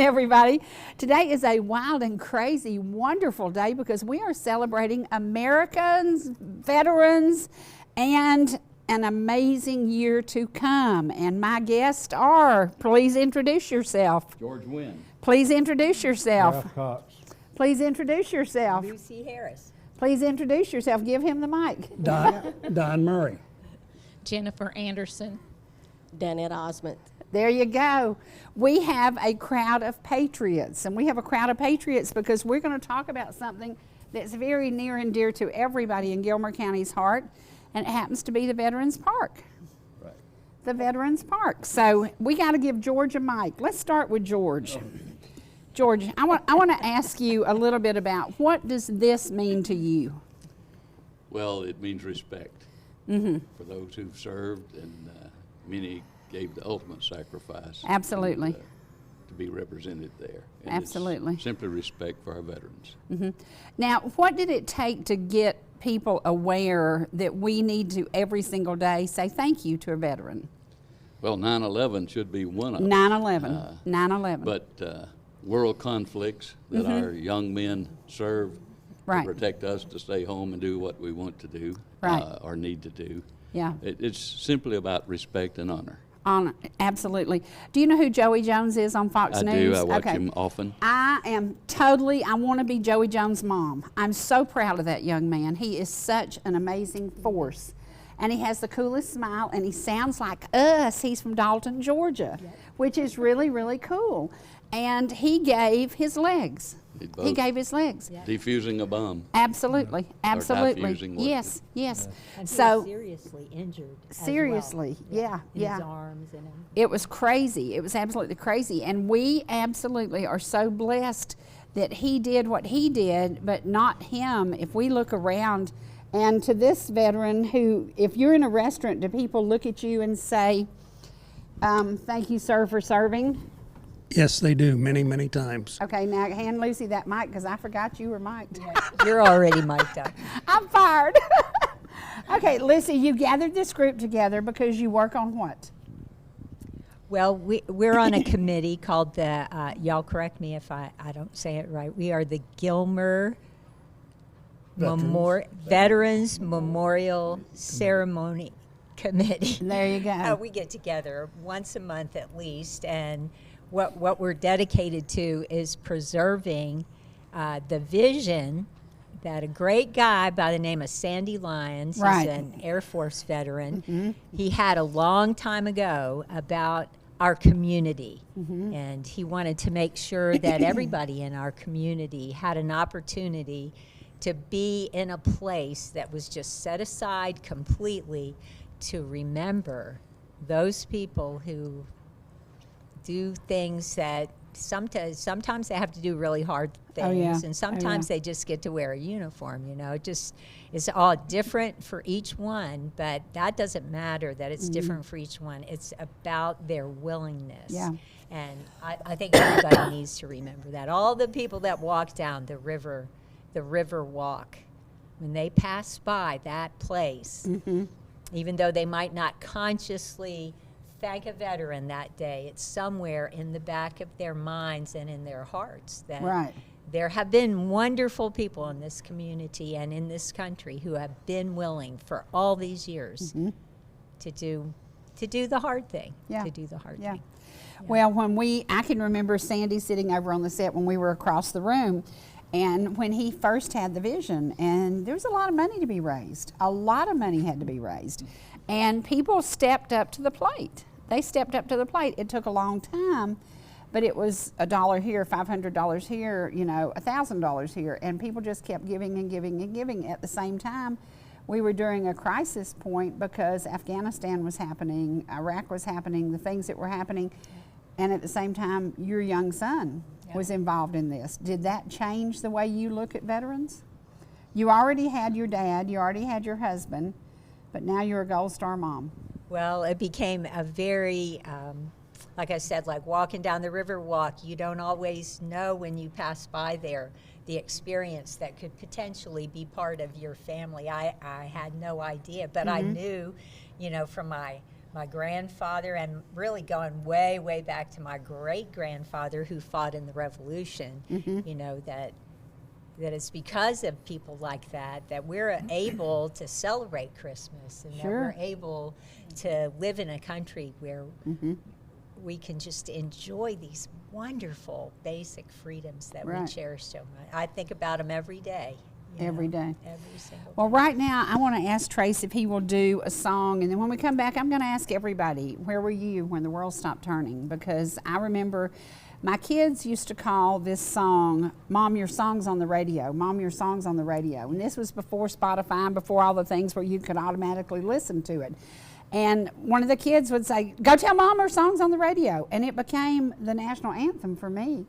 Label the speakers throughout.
Speaker 1: everybody. Today is a wild and crazy, wonderful day because we are celebrating Americans, veterans, and an amazing year to come. And my guests are, please introduce yourself.
Speaker 2: George Wynn.
Speaker 1: Please introduce yourself.
Speaker 3: Ralph Cox.
Speaker 1: Please introduce yourself.
Speaker 4: Lucy Harris.
Speaker 1: Please introduce yourself. Give him the mic.
Speaker 3: Don Murray.
Speaker 5: Jennifer Anderson.
Speaker 4: Danette Osmond.
Speaker 1: There you go. We have a crowd of patriots, and we have a crowd of patriots because we're going to talk about something that's very near and dear to everybody in Gilmer County's heart, and it happens to be the Veterans Park.
Speaker 2: Right.
Speaker 1: The Veterans Park. So we got to give George a mic. Let's start with George. George, I want to ask you a little bit about what does this mean to you?
Speaker 2: Well, it means respect for those who've served, and many gave the ultimate sacrifice.
Speaker 1: Absolutely.
Speaker 2: To be represented there. And
Speaker 1: Absolutely.
Speaker 2: It's simply respect for our veterans.
Speaker 1: Now, what did it take to get people aware that we need to every single day say thank you to a veteran?
Speaker 2: Well, 9/11 should be one of them.
Speaker 1: 9/11. 9/11.
Speaker 2: But world conflicts that our young men serve
Speaker 1: Right.
Speaker 2: to protect us to stay home and do what we want to do
Speaker 1: Right.
Speaker 2: or need to do.
Speaker 1: Yeah.
Speaker 2: It's simply about respect and honor.
Speaker 1: Absolutely. Do you know who Joey Jones is on Fox
Speaker 2: I
Speaker 1: News?
Speaker 2: do. I watch him often.
Speaker 1: I want to be Joey Jones' mom. I'm so proud of that young man. He is such an amazing force. And he has the coolest smile, and he sounds like us. He's from Dalton, Georgia, which is really, really cool. And he gave his legs. He gave his legs.
Speaker 4: Yeah.
Speaker 2: Defusing a bomb.
Speaker 1: Absolutely, absolutely.
Speaker 2: diffusing one.
Speaker 1: Yes, yes.
Speaker 4: And he
Speaker 1: So
Speaker 4: was seriously injured.
Speaker 1: seriously, yeah,
Speaker 4: In
Speaker 1: yeah.
Speaker 4: his arms and everything.
Speaker 1: It was crazy. It was absolutely crazy. And we absolutely are so blessed that he did what he did, but not him. If we look around, and to this veteran who, if you're in a restaurant, do people look at you and say, thank you, sir, for serving?
Speaker 3: Yes, they do, many, many times.
Speaker 1: Okay, now hand Lucy that mic because I forgot you were mic'd.
Speaker 4: You're already mic'd up.
Speaker 1: I'm fired. Okay, Lucy, you gathered this group together because you work on what?
Speaker 4: Well, we're on a committee called the, y'all correct me if I don't say it right, we are the Gilmer Veterans Memorial Ceremony Committee.
Speaker 1: There you go.
Speaker 4: We get together once a month at least, and what we're dedicated to is preserving the vision that a great guy by the name of Sandy Lyons,
Speaker 1: Right.
Speaker 4: he's an Air Force veteran, he had a long time ago about our community. And he wanted to make sure that everybody in our community had an opportunity to be in a place that was just set aside completely to remember those people who do things that sometimes they have to do really hard things,
Speaker 1: Oh, yeah.
Speaker 4: and sometimes they just get to wear a uniform. You know, it's all different for each one, but that doesn't matter that it's different for each one. It's about their willingness.
Speaker 1: Yeah.
Speaker 4: And I think everybody needs to remember that. All the people that walk down the river walk, when they pass by that place, even though they might not consciously thank a veteran that day, it's somewhere in the back of their minds and in their hearts that
Speaker 1: Right.
Speaker 4: there have been wonderful people in this community and in this country who have been willing for all these years to do the hard thing.
Speaker 1: Yeah.
Speaker 4: To do the hard
Speaker 1: Yeah.
Speaker 4: thing.
Speaker 1: Well, I can remember Sandy sitting over on the set when we were across the room, and when he first had the vision, and there was a lot of money to be raised. A lot of money had to be raised. And people stepped up to the plate. They stepped up to the plate. It took a long time, but it was $1 here, $500 here, $1,000 here, and people just kept giving and giving and giving. At the same time, we were during a crisis point because Afghanistan was happening, Iraq was happening, the things that were happening, and at the same time, your young son was involved in this. Did that change the way you look at veterans? You already had your dad, you already had your husband, but now you're a Gold Star mom.
Speaker 4: Well, it became a very, like I said, like walking down the river walk, you don't always know when you pass by there the experience that could potentially be part of your family. I had no idea, but I knew, from my my grandfather, and really going way, way back to my great-grandfather who fought in the Revolution, you know, that it's because of people like that that we're able to celebrate Christmas, and that we're able to live in a country where we can just enjoy these wonderful basic freedoms that we cherish so much. I think about them every day.
Speaker 1: Every day.
Speaker 4: Every single day.
Speaker 1: Well, right now, I want to ask Trace if he will do a song, and then when we come back, I'm going to ask everybody, where were you when the world stopped turning? Because I remember my kids used to call this song, Mom, Your Song's on the Radio, Mom, Your Song's on the Radio. And this was before Spotify and before all the things where you could automatically listen to it. And one of the kids would say, go tell Mom her song's on the radio. And it became the national anthem for me.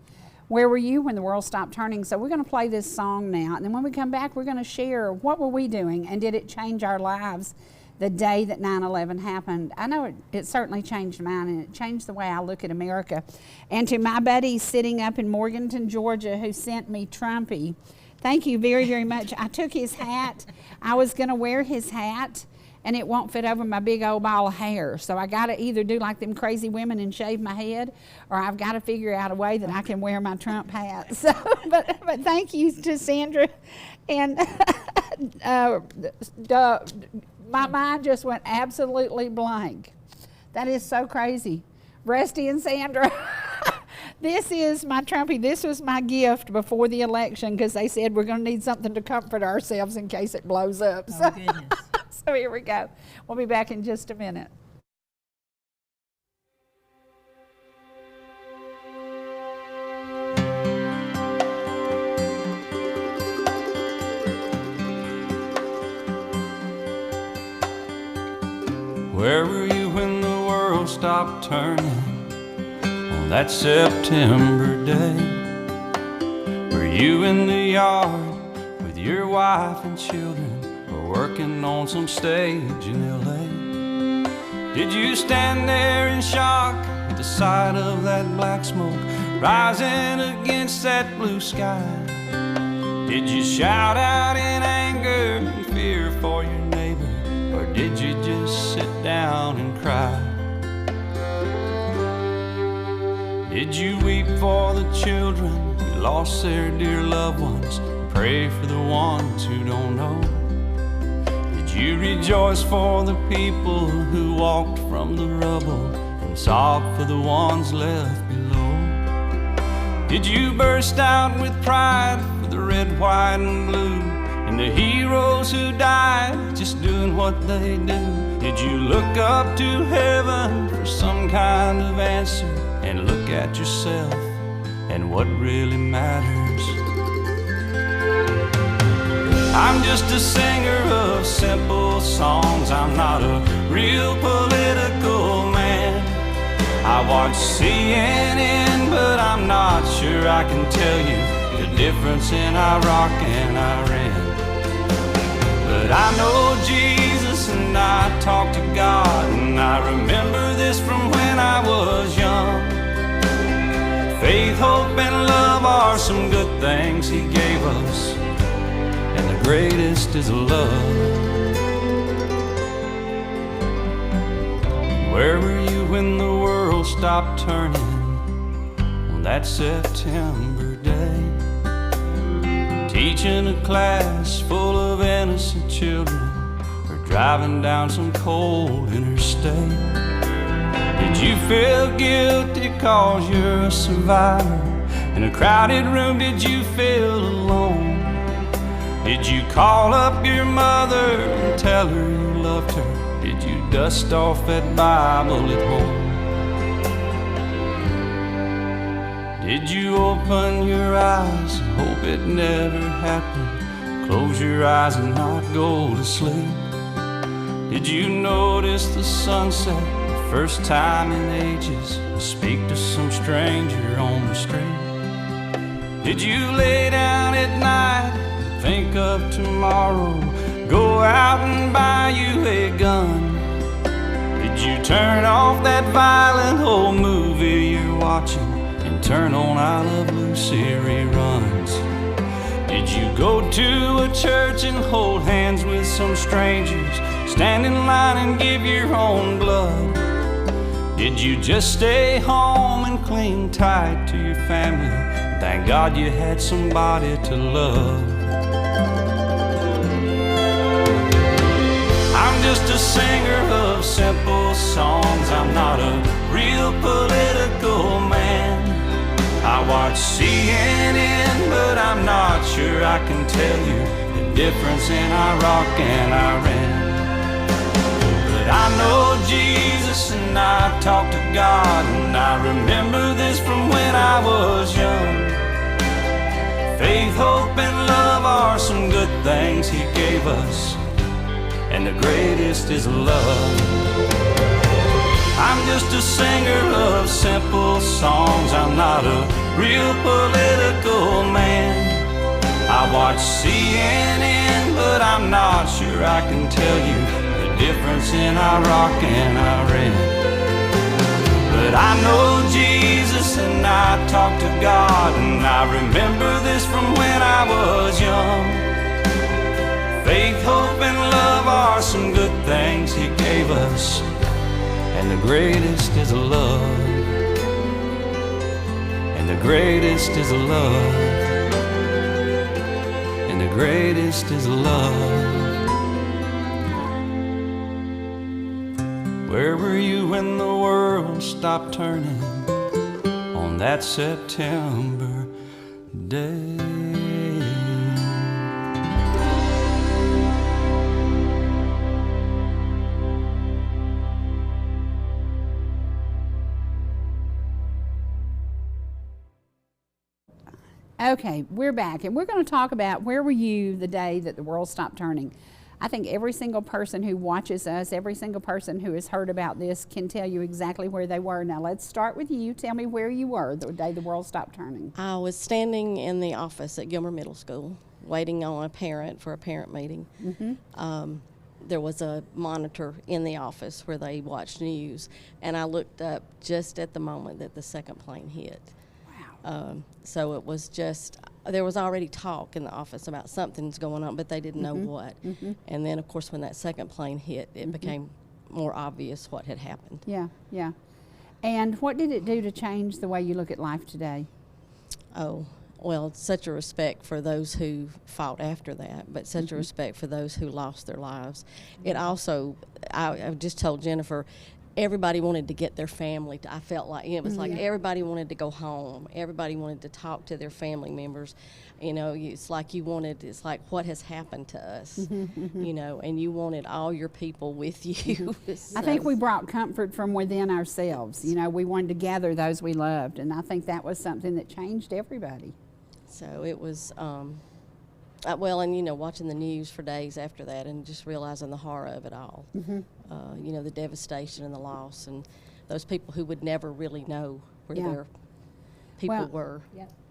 Speaker 1: Where were you when the world stopped turning? So we're going to play this song now. And then when we come back, we're going to share what were we doing and did it change our lives the day that 9/11 happened. I know it certainly changed mine, and it changed the way I look at America. And to my buddy sitting up in Morganton, Georgia, who sent me Trumpy, thank you very, very much. I took his hat. I was going to wear his hat, and it won't fit over my big old ball of hair. So I got to either do like them crazy women and shave my head, or I've got to figure out a way that I can wear my Trump hat. So, but thank you to Sandra. And my mind just went absolutely blank. That is so crazy. Rusty and Sandra, this is my Trumpy. This was my gift before the election, because they said we're going to need something to comfort ourselves in case it blows up.
Speaker 4: Oh, goodness.
Speaker 1: So here we go. We'll be back in just a minute.
Speaker 6: Where were you when the world stopped turning on that September day? Were you in the yard with your wife and children, or working on some stage in L.A.? Did you stand there in shock at the sight of that black smoke rising against that blue sky? Did you shout out in anger and fear for your neighbor, or did you just sit down and cry? Did you weep for the children who lost their dear loved ones, and pray for the ones who don't know? Did you rejoice for the people who walked from the rubble and sob for the ones left below? Did you burst out with pride for the red, white, and blue, and the heroes who died just doing what they do? Did you look up to heaven for some kind of answer, and look at yourself and what really matters? I'm just a singer of simple songs. I'm not a real political man. I watch CNN, but I'm not sure I can tell you the difference in Iraq and Iran. But I know Jesus and I talk to God, and I remember this from when I was young. Faith, hope, and love are some good things He gave us, and the greatest is love. Where were you when the world stopped turning on that September day? Teaching a class full of innocent children, or driving down some cold interstate? Did you feel guilty cause you're a survivor? In a crowded room, did you feel alone? Did you call up your mother and tell her you loved her? Did you dust off that Bible at home? Did you open your eyes and hope it never happened? Close your eyes and not go to sleep? Did you notice the sunset the first time in ages, and speak to some stranger on the street? Did you lay down at night and think of tomorrow, go out and buy you a gun? Did you turn off that violent old movie you're watching and turn on I Love Lucy reruns? Did you go to a church and hold hands with some strangers, stand in line and give your own blood? Did you just stay home and cling tight to your family? Thank God you had somebody to love. I'm just a singer of simple songs. I'm not a real political man. I watch CNN, but I'm not sure I can tell you the difference in Iraq and Iran. But I know Jesus and I talk to God, and I remember this from when I was young. Faith, hope, and love are some good things He gave us, and the greatest is love. I'm just a singer of simple songs. I'm not a real political man. I watch CNN, but I'm not sure I can tell you the difference in Iraq and Iran. But I know Jesus and I talk to God, and I remember this from when I was young. Faith, hope, and love are some good things He gave us, and the greatest is love. And the greatest is love. And the greatest is love. Where were you when the world stopped turning on that September day?
Speaker 1: Okay, we're back, and we're going to talk about where were you the day that the world stopped turning. I think every single person who watches us, every single person who has heard about this can tell you exactly where they were. Now, let's start with you. Tell me where you were the day the world stopped turning.
Speaker 7: I was standing in the office at Gilmer Middle School, waiting on a parent for a parent meeting. There was a monitor in the office where they watched news, and I looked up just at the moment that the second plane hit. So it was just, there was already talk in the office about something's going on, but they didn't know what. And then, of course, when that second plane hit, it became more obvious what had happened.
Speaker 1: Yeah, yeah. And what did it do to change the way you look at life today?
Speaker 7: Oh, well, such a respect for those who fought after that, but such a respect for those who lost their lives. It also, I just told Jennifer, everybody wanted to get their family. I felt like it was like everybody wanted to go home. Everybody wanted to talk to their family members. You know, it's like you wanted, it's like what has happened to us, you know, and you wanted all your people with you. So.
Speaker 1: I think we brought comfort from within ourselves. You know, we wanted to gather those we loved, and I think that was something that changed everybody.
Speaker 7: So it was, well, and, you know, watching the news for days after that and just realizing the horror of it all. You know, the devastation and the loss, and those people who would never really know where their people were.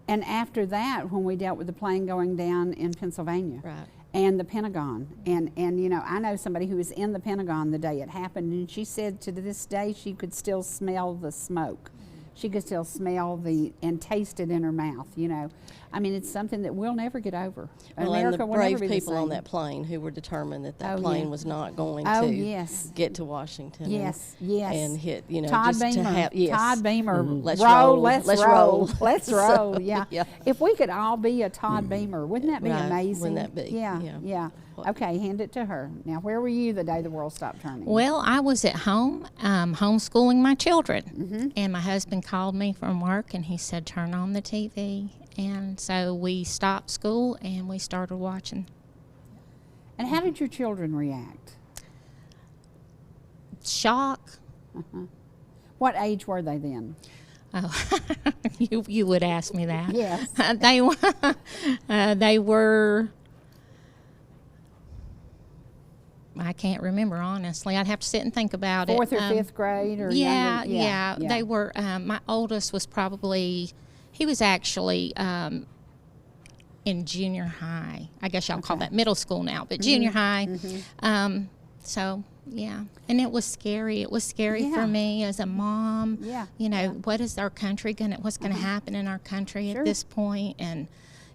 Speaker 1: And after that, when we dealt with the plane going down in Pennsylvania.
Speaker 7: Right.
Speaker 1: And the Pentagon. And you know, I know somebody who was in the Pentagon the day it happened, and she said to this day she could still smell the smoke. She could still smell and taste it in her mouth, you know. I mean, it's something that we'll never get over.
Speaker 7: Well,
Speaker 1: America
Speaker 7: and the
Speaker 1: will never
Speaker 7: brave
Speaker 1: be the
Speaker 7: people on
Speaker 1: same.
Speaker 7: that plane who were determined that that plane was not going to get to Washington.
Speaker 1: Yes.
Speaker 7: And hit, you know,
Speaker 1: Todd
Speaker 7: just
Speaker 1: Beamer.
Speaker 7: to have,
Speaker 1: Todd Beamer.
Speaker 7: Let's
Speaker 1: roll.
Speaker 7: roll.
Speaker 1: Let's roll. Let's
Speaker 7: So,
Speaker 1: roll. Yeah.
Speaker 7: yeah.
Speaker 1: If we could all be a Todd Beamer, wouldn't that be
Speaker 7: Right.
Speaker 1: amazing?
Speaker 7: Wouldn't that be?
Speaker 1: Yeah. Okay, hand it to her. Now, where were you the day the world stopped turning?
Speaker 5: Well, I was at home homeschooling my children, and my husband called me from work, and he said, turn on the TV. And so we stopped school, and we started watching.
Speaker 1: And how did your children react?
Speaker 5: Shock.
Speaker 1: What age were they then?
Speaker 5: Oh, you would ask me that.
Speaker 1: Yes.
Speaker 5: They were, I can't remember, honestly. I'd have to sit and think about it.
Speaker 1: Fourth or fifth grade or
Speaker 5: yeah,
Speaker 1: younger?
Speaker 5: Yeah. They were, my oldest was probably, he was actually in junior high. I guess y'all call that middle school now, but junior high. So, yeah. And it was scary. It was scary for me as a mom.
Speaker 1: Yeah.
Speaker 5: You know, what is our country what's going to happen in our country at this point? And,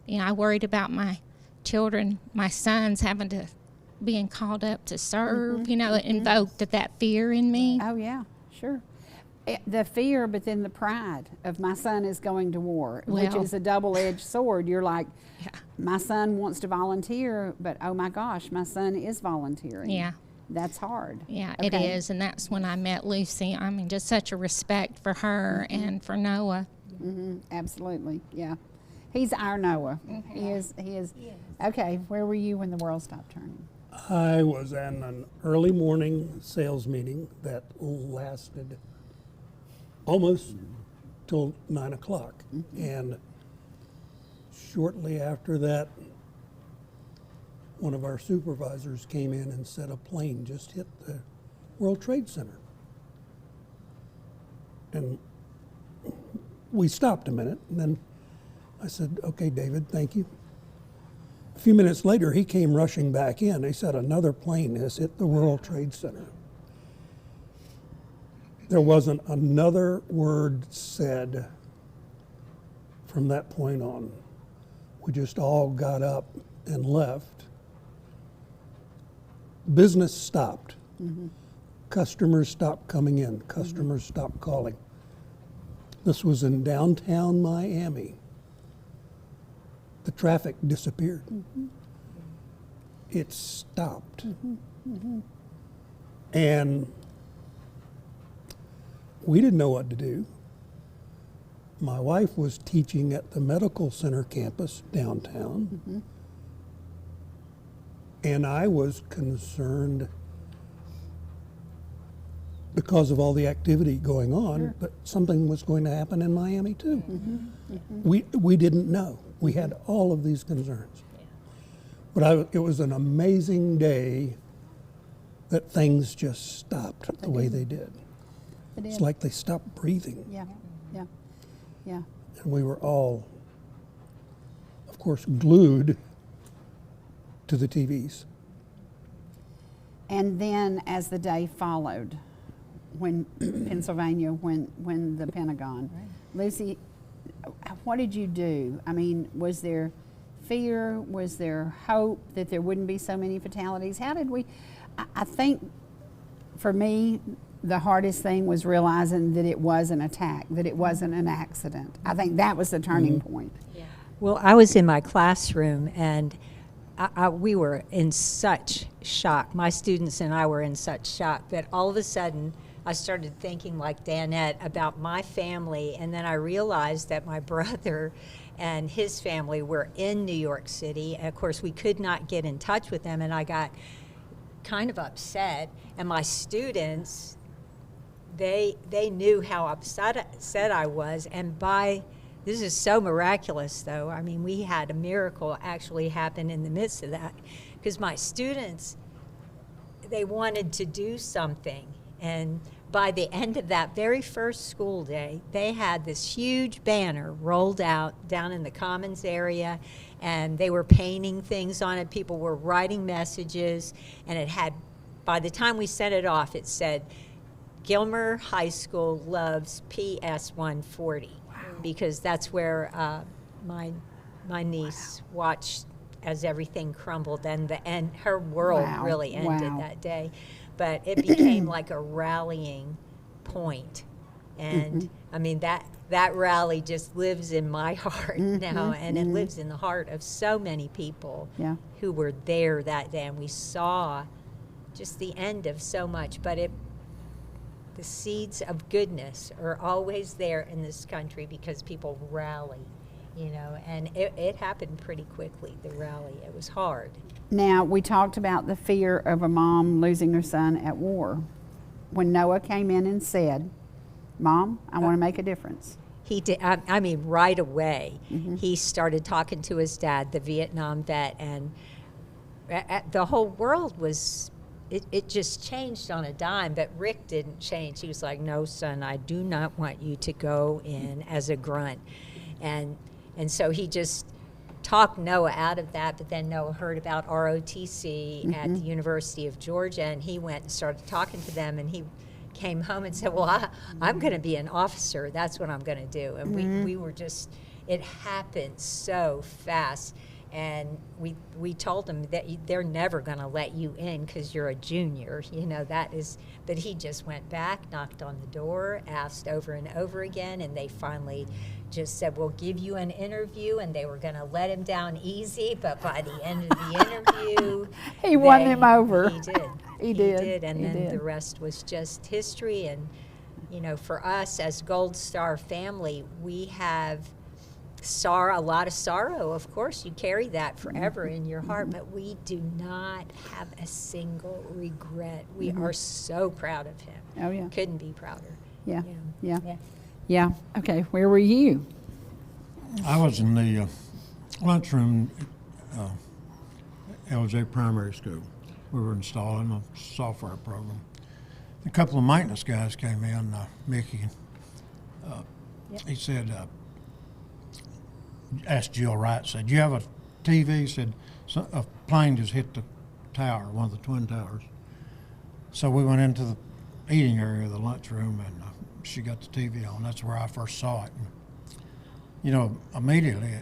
Speaker 5: you know, I worried about my children, my sons having to being called up to serve, it invoked that fear in me.
Speaker 1: Oh, yeah, sure. The fear, but then the pride of my son is going to war, which
Speaker 5: Well-
Speaker 1: is a double-edged sword. You're like,
Speaker 5: Yeah.
Speaker 1: my son wants to volunteer, but oh my gosh, my son is volunteering.
Speaker 5: Yeah.
Speaker 1: That's hard.
Speaker 5: Yeah, it
Speaker 1: Okay.
Speaker 5: is. And that's when I met Lucy. I mean, just such a respect for her and for Noah.
Speaker 1: Absolutely, yeah. He's our Noah. He is. Okay, where were you when the world stopped turning?
Speaker 3: I was in an early morning sales meeting that lasted almost till 9 o'clock. And shortly after that, one of our supervisors came in and said a plane just hit the World Trade Center. And we stopped a minute, and then I said, okay, David, thank you. A few minutes later, he came rushing back in. He said, another plane has hit the World Trade Center. There wasn't another word said from that point on. We just all got up and left. Business stopped. Customers stopped coming in. Customers stopped calling. This was in downtown Miami. The traffic disappeared. It stopped. And we didn't know what to do. My wife was teaching at the medical center campus downtown. And I was concerned because of all the activity going on, that something was going to happen in Miami too. We didn't know. We had all of these concerns. But it was an amazing day that things just stopped the way they did. It's like they stopped breathing.
Speaker 1: Yeah, yeah, yeah.
Speaker 3: And we were all, of course, glued to the TVs.
Speaker 1: And then as the day followed, when Pennsylvania, when the Pentagon, Lucy, what did you do? I mean, was there fear? Was there hope that there wouldn't be so many fatalities? How did we, I think for me, the hardest thing was realizing that it was an attack, that it wasn't an accident. I think that was the turning point.
Speaker 4: Well, I was in my classroom, and we were in such shock. My students and I were in such shock that all of a sudden I started thinking like Danette about my family, and then I realized that my brother and his family were in New York City. And of course, we could not get in touch with them, and I got kind of upset. And my students, they knew how upset I was, and this is so miraculous, though. I mean, we had a miracle actually happen in the midst of that, because my students, they wanted to do something. And by the end of that very first school day, they had this huge banner rolled out down in the Commons area, and they were painting things on it. People were writing messages, and it had, by the time we sent it off, it said, Gilmer High School loves PS 140. Because that's where my niece watched as everything crumbled, and her world really ended that day. But it became like a rallying point, and I mean that rally just lives in my heart now, and it lives in the heart of so many people who were there that day, and we saw just the end of so much. But the seeds of goodness are always there in this country because people rally, and it happened pretty quickly, the rally. It was hard.
Speaker 1: Now, we talked about the fear of a mom losing her son at war. When Noah came in and said, Mom, I want to make a difference.
Speaker 4: He did, I mean, right away, he started talking to his dad, the Vietnam vet, and the whole world was, it just changed on a dime, but Rick didn't change. He was like, no, son, I do not want you to go in as a grunt. And so he just talked Noah out of that, but then Noah heard about ROTC at the University of Georgia, and he went and started talking to them, and he came home and said, well, I'm going to be an officer. That's what I'm going to do. And we were just, it happened so fast. And we told him that they're never going to let you in because you're a junior, that is, but he just went back, knocked on the door, asked over and over again, and they finally just said, we'll give you an interview, and they were going to let him down easy, but by the end of the interview,
Speaker 1: He won them over.
Speaker 4: He did.
Speaker 1: He did.
Speaker 4: And
Speaker 1: He
Speaker 4: then
Speaker 1: did.
Speaker 4: the rest was just history. And, for us as Gold Star family, we have a lot of sorrow. Of course, you carry that forever in your heart, but we do not have a single regret. We are so proud of him.
Speaker 1: Oh, yeah.
Speaker 4: Couldn't be prouder.
Speaker 1: Yeah.
Speaker 4: Yeah.
Speaker 1: Yeah. Yeah. Okay. Where were you?
Speaker 8: I was in the lunchroom at Ellijay Primary School. We were installing a software program. A couple of maintenance guys came in, Mickey, and he said, asked Jill Wright, said, you have a TV? He said, a plane just hit the tower, one of the twin towers. So we went into the eating area of the lunchroom, and she got the TV on. That's where I first saw it. And, immediately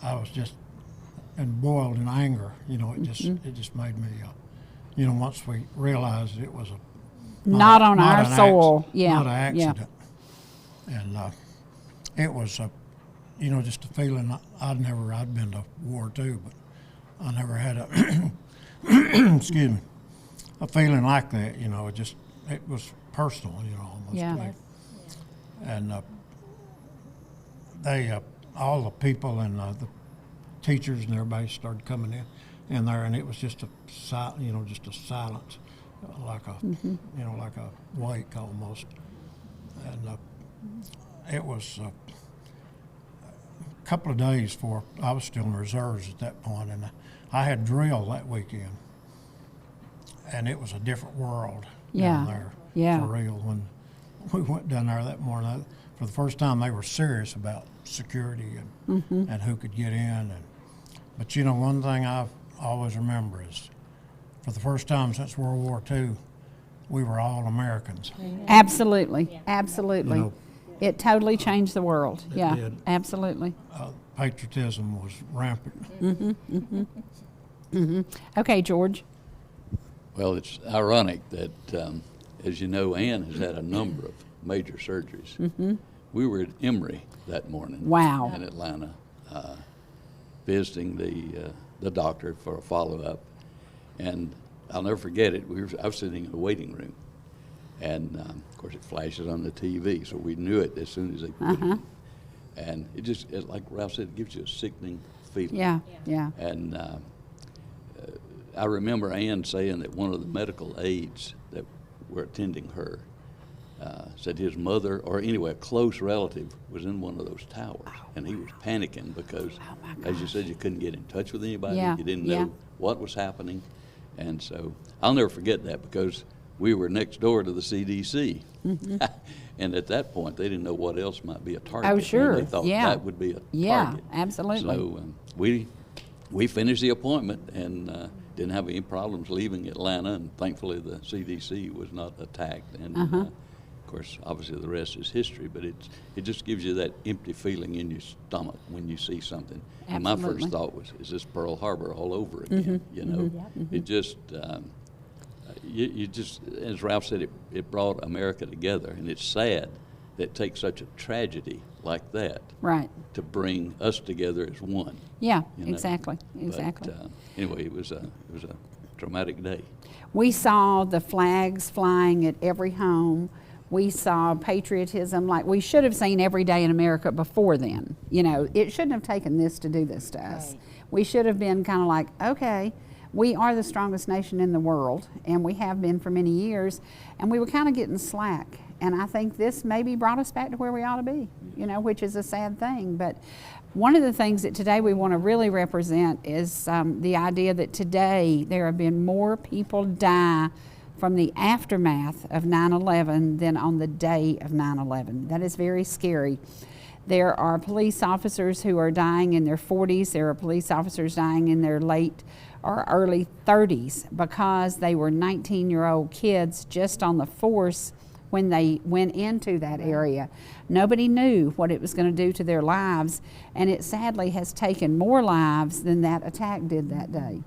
Speaker 8: I was just boiled in anger. It just made me, once we realized it was
Speaker 1: Not on our
Speaker 8: an
Speaker 1: soil. Yeah.
Speaker 8: not an
Speaker 1: Yeah.
Speaker 8: accident. And it was, just a feeling. I'd been to war too, but I never had excuse me, a feeling like that. It was personal, almost.
Speaker 1: Yeah.
Speaker 8: To me. And they, all the people and the teachers and everybody started coming in there, and it was just a silence, like a, like a wake almost. And it was a couple of days before I was still in reserves at that point, and I had drill that weekend, and it was a different world down there.
Speaker 1: Yeah.
Speaker 8: For real. When we went down there that morning, for the first time, they were serious about security and who could get in. But one thing I always remember is, for the first time since World War II, we were all Americans.
Speaker 1: Absolutely. Absolutely.
Speaker 8: You know,
Speaker 1: It totally changed the world.
Speaker 8: It
Speaker 1: Yeah.
Speaker 8: did.
Speaker 1: Absolutely.
Speaker 8: Patriotism was rampant.
Speaker 1: Okay, George.
Speaker 2: Well, it's ironic that, as you know, Ann has had a number of major surgeries. We were at Emory that morning.
Speaker 1: Wow.
Speaker 2: In Atlanta, visiting the doctor for a follow-up. And I'll never forget it. I was sitting in the waiting room. And, of course, it flashes on the TV, so we knew it as soon as they put it in. And like Ralph said, it gives you a sickening feeling.
Speaker 1: Yeah. Yeah.
Speaker 2: And I remember Ann saying that one of the medical aides that were attending her said his mother, or anyway, a close relative, was in one of those towers. And he was panicking because, as you said, you couldn't get in touch with anybody.
Speaker 1: Yeah,
Speaker 2: You didn't
Speaker 1: yeah.
Speaker 2: know what was happening. And so I'll never forget that, because we were next door to the CDC. And at that point, they didn't know what else might be a target.
Speaker 1: Oh, sure.
Speaker 2: And they thought
Speaker 1: Yeah.
Speaker 2: that would be a
Speaker 1: Yeah,
Speaker 2: target.
Speaker 1: absolutely.
Speaker 2: So we finished the appointment and didn't have any problems leaving Atlanta, and thankfully the CDC was not attacked. And of course, obviously the rest is history, but it just gives you that empty feeling in your stomach when you see something. And my
Speaker 1: Absolutely.
Speaker 2: first thought was, is this Pearl Harbor all over again? It just, you just, as Ralph said, it brought America together, and it's sad that it takes such a tragedy like that
Speaker 1: Right.
Speaker 2: to bring us together as one.
Speaker 1: Yeah.
Speaker 2: you know.
Speaker 1: Exactly. Exactly.
Speaker 2: But anyway, it was a traumatic day.
Speaker 1: We saw the flags flying at every home. We saw patriotism like we should have seen every day in America before then. It shouldn't have taken this to do this to us.
Speaker 4: Right.
Speaker 1: We should have been kind of like, okay, we are the strongest nation in the world, and we have been for many years, and we were kind of getting slack. And I think this maybe brought us back to where we ought to be, which is a sad thing. But one of the things that today we want to really represent is the idea that today there have been more people die from the aftermath of 9/11 than on the day of 9/11. That is very scary. There are police officers who are dying in their 40s. There are police officers dying in their late or early 30s because they were 19-year-old kids just on the force when they went into that area. Nobody knew what it was going to do to their lives, and it sadly has taken more lives than that attack did that day.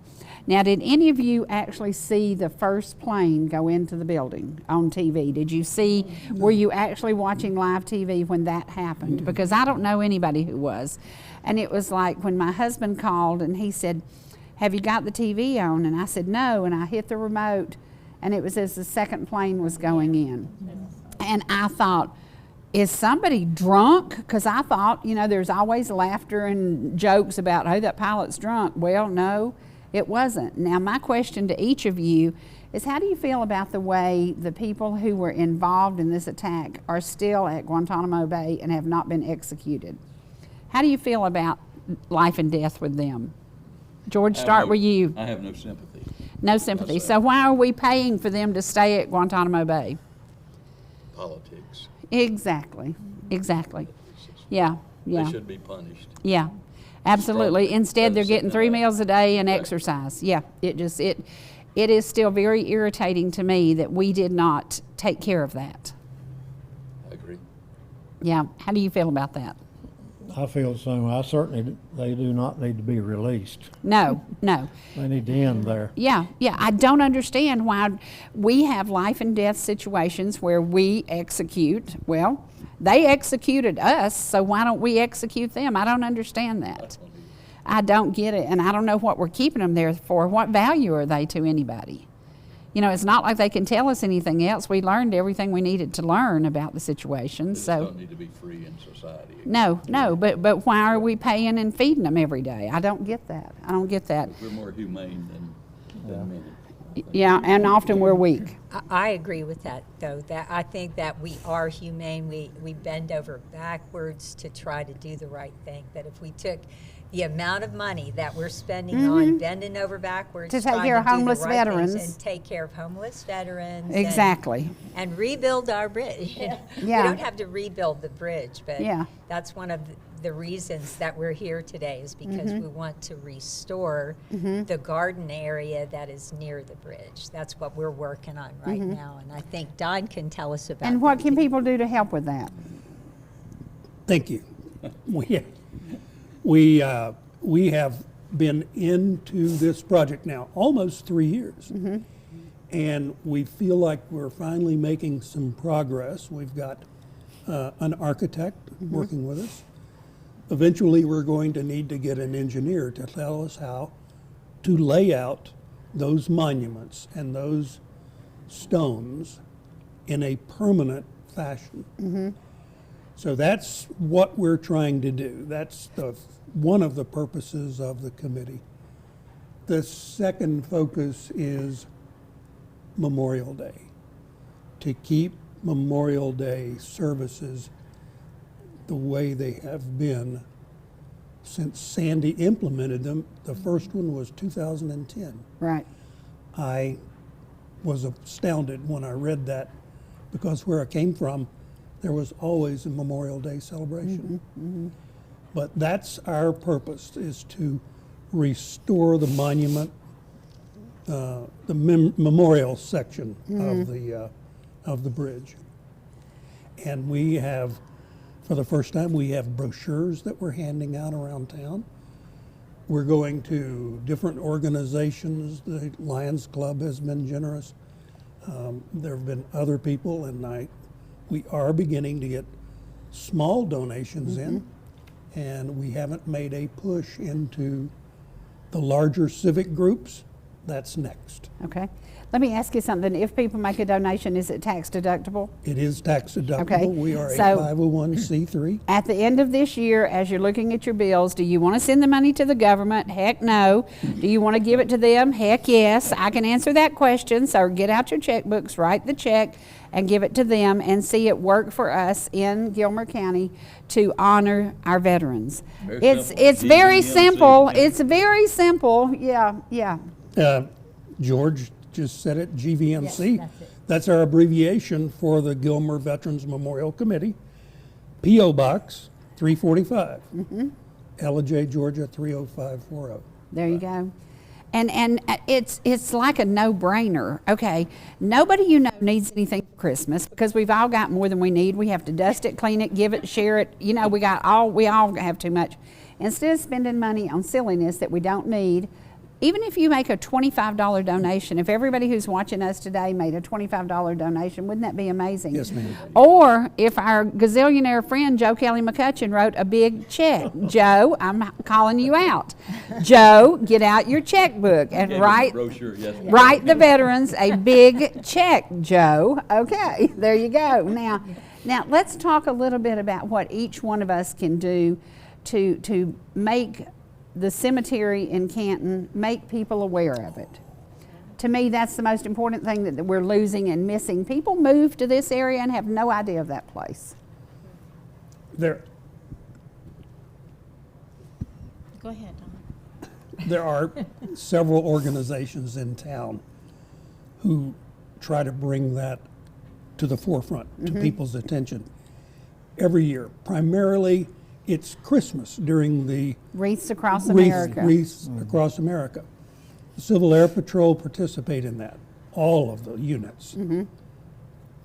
Speaker 1: Now, did any of you actually see the first plane go into the building on TV? Did you see, were you actually watching live TV when that happened? Because I don't know anybody who was. And it was like when my husband called and he said, "Have you got the TV on?" And I said, "No," and I hit the remote, and it was as the second plane was going in. And I thought, is somebody drunk? Because I thought, you know, there's always laughter and jokes about, "Hey, that pilot's drunk." Well, no, it wasn't. Now, my question to each of you is, how do you feel about the way the people who were involved in this attack are still at Guantanamo Bay and have not been executed? How do you feel about life and death with them? George, start with you.
Speaker 2: I have no sympathy.
Speaker 1: No sympathy. So why are we paying for them to stay at Guantanamo Bay?
Speaker 2: Politics.
Speaker 1: Exactly. Exactly. Yeah. Yeah.
Speaker 2: They should be punished.
Speaker 1: Yeah. Absolutely.
Speaker 2: Strongly.
Speaker 1: Instead, they're
Speaker 2: Rather
Speaker 1: getting
Speaker 2: sit
Speaker 1: 3
Speaker 2: down.
Speaker 1: meals a day and
Speaker 2: Right.
Speaker 1: exercise. Yeah. It is still very irritating to me that we did not take care of that.
Speaker 2: I agree.
Speaker 1: Yeah. How do you feel about that?
Speaker 8: I feel the same way. I certainly, they do not need to be released.
Speaker 1: No. No.
Speaker 8: They need to end there.
Speaker 1: Yeah, yeah. I don't understand why we have life and death situations where we execute. Well, they executed us, so why don't we execute them? I don't understand that. I don't get it, and I don't know what we're keeping them there for. What value are they to anybody? You know, it's not like they can tell us anything else. We learned everything we needed to learn about the situation.
Speaker 2: They just
Speaker 1: So
Speaker 2: don't need to be free in society.
Speaker 1: no, but why are we paying and feeding them every day? I don't get that. I don't get that.
Speaker 2: We're more humane than many.
Speaker 1: Yeah, and often we're weak.
Speaker 4: I agree with that, though. That I think that we are humane. We bend over backwards to try to do the right thing. That if we took the amount of money that we're spending on bending over backwards
Speaker 1: To take
Speaker 4: trying
Speaker 1: care of
Speaker 4: do the
Speaker 1: homeless
Speaker 4: right things
Speaker 1: veterans.
Speaker 4: and take care of homeless veterans,
Speaker 1: Exactly.
Speaker 4: and rebuild our bridge.
Speaker 1: Yeah.
Speaker 4: We don't have to rebuild the bridge, but
Speaker 1: Yeah.
Speaker 4: that's one of the reasons that we're here today is because we want to restore the garden area that is near the bridge. That's what we're working on right now, and I think Don can tell us about
Speaker 1: And what
Speaker 4: that
Speaker 1: can
Speaker 4: too.
Speaker 1: people do to help with that?
Speaker 3: Thank you. We have been into this project now almost 3 years. And we feel like we're finally making some progress. We've got an architect working with us. Eventually, we're going to need to get an engineer to tell us how to lay out those monuments and those stones in a permanent fashion. So that's what we're trying to do. That's one of the purposes of the committee. The second focus is Memorial Day, to keep Memorial Day services the way they have been since Sandy implemented them. The first one was 2010.
Speaker 1: Right.
Speaker 3: I was astounded when I read that, because where I came from, there was always a Memorial Day celebration. But that's our purpose, is to restore the monument, the memorial section of the bridge. And we have, for the first time, we have brochures that we're handing out around town. We're going to different organizations. The Lions Club has been generous. There have been other people, and we are beginning to get small donations in, and we haven't made a push into the larger civic groups. That's next.
Speaker 1: Okay. Let me ask you something. If people make a donation, is it tax deductible?
Speaker 3: It is tax deductible.
Speaker 1: Okay.
Speaker 3: We are
Speaker 1: So-
Speaker 3: a 501c3.
Speaker 1: At the end of this year, as you're looking at your bills, do you want to send the money to the government? Heck no. Do you want to give it to them? Heck yes. I can answer that question. So get out your checkbooks, write the check, and give it to them, and see it work for us in Gilmer County to honor our veterans.
Speaker 2: Very
Speaker 1: It's
Speaker 2: simple.
Speaker 1: it's very
Speaker 2: GVMC.
Speaker 1: simple. It's very simple. Yeah.
Speaker 3: George just said it, GVMC.
Speaker 4: Yes, that's it.
Speaker 3: That's our abbreviation for the Gilmer Veterans Memorial Committee. P.O. Box 345, Ellijay, Georgia 30540.
Speaker 1: There you go. And it's like a no-brainer. Okay, nobody you know needs anything for Christmas because we've all got more than we need. We have to dust it, clean it, give it, share it. You know, we all have too much. Instead of spending money on silliness that we don't need, even if you make a $25 donation, if everybody who's watching us today made a $25 donation, wouldn't that be amazing?
Speaker 3: Yes, ma'am.
Speaker 1: Or if our gazillionaire friend Joe Kelly McCutcheon wrote a big check. Joe, I'm calling you out. Joe, get out your checkbook and write the veterans a big check, Joe. Okay, there you go. Now let's talk a little bit about what each one of us can do to make the cemetery in Canton, make people aware of it. To me, that's the most important thing that we're losing and missing. People move to this area and have no idea of that place.
Speaker 3: There
Speaker 5: Go ahead, Don.
Speaker 3: There are several organizations in town who try to bring that to the forefront, to people's attention every year. Primarily, it's Christmas during the
Speaker 1: Wreaths Across America.
Speaker 3: Wreaths Across America. The Civil Air Patrol participate in that, all of the units.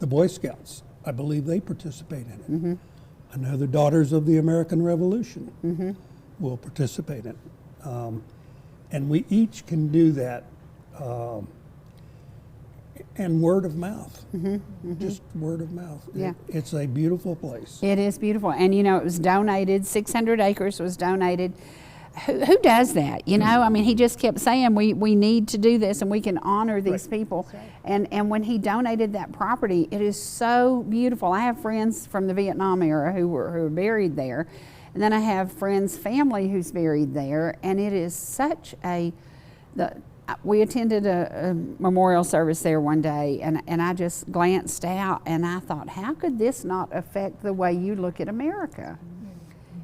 Speaker 3: The Boy Scouts, I believe they participate in it. I know the Daughters of the American Revolution will participate in it. And we each can do that, and word of mouth, just word of mouth.
Speaker 1: Yeah.
Speaker 3: It's a beautiful place.
Speaker 1: It is beautiful. And, you know, it was donated, 600 acres was donated. Who does that? You know, I mean, he just kept saying we need to do this and we can honor these people. And when he donated that property, it is so beautiful. I have friends from the Vietnam era who were buried there. And then I have friends' family who's buried there. And it is such we attended a memorial service there one day, and I just glanced out and I thought, how could this not affect the way you look at America?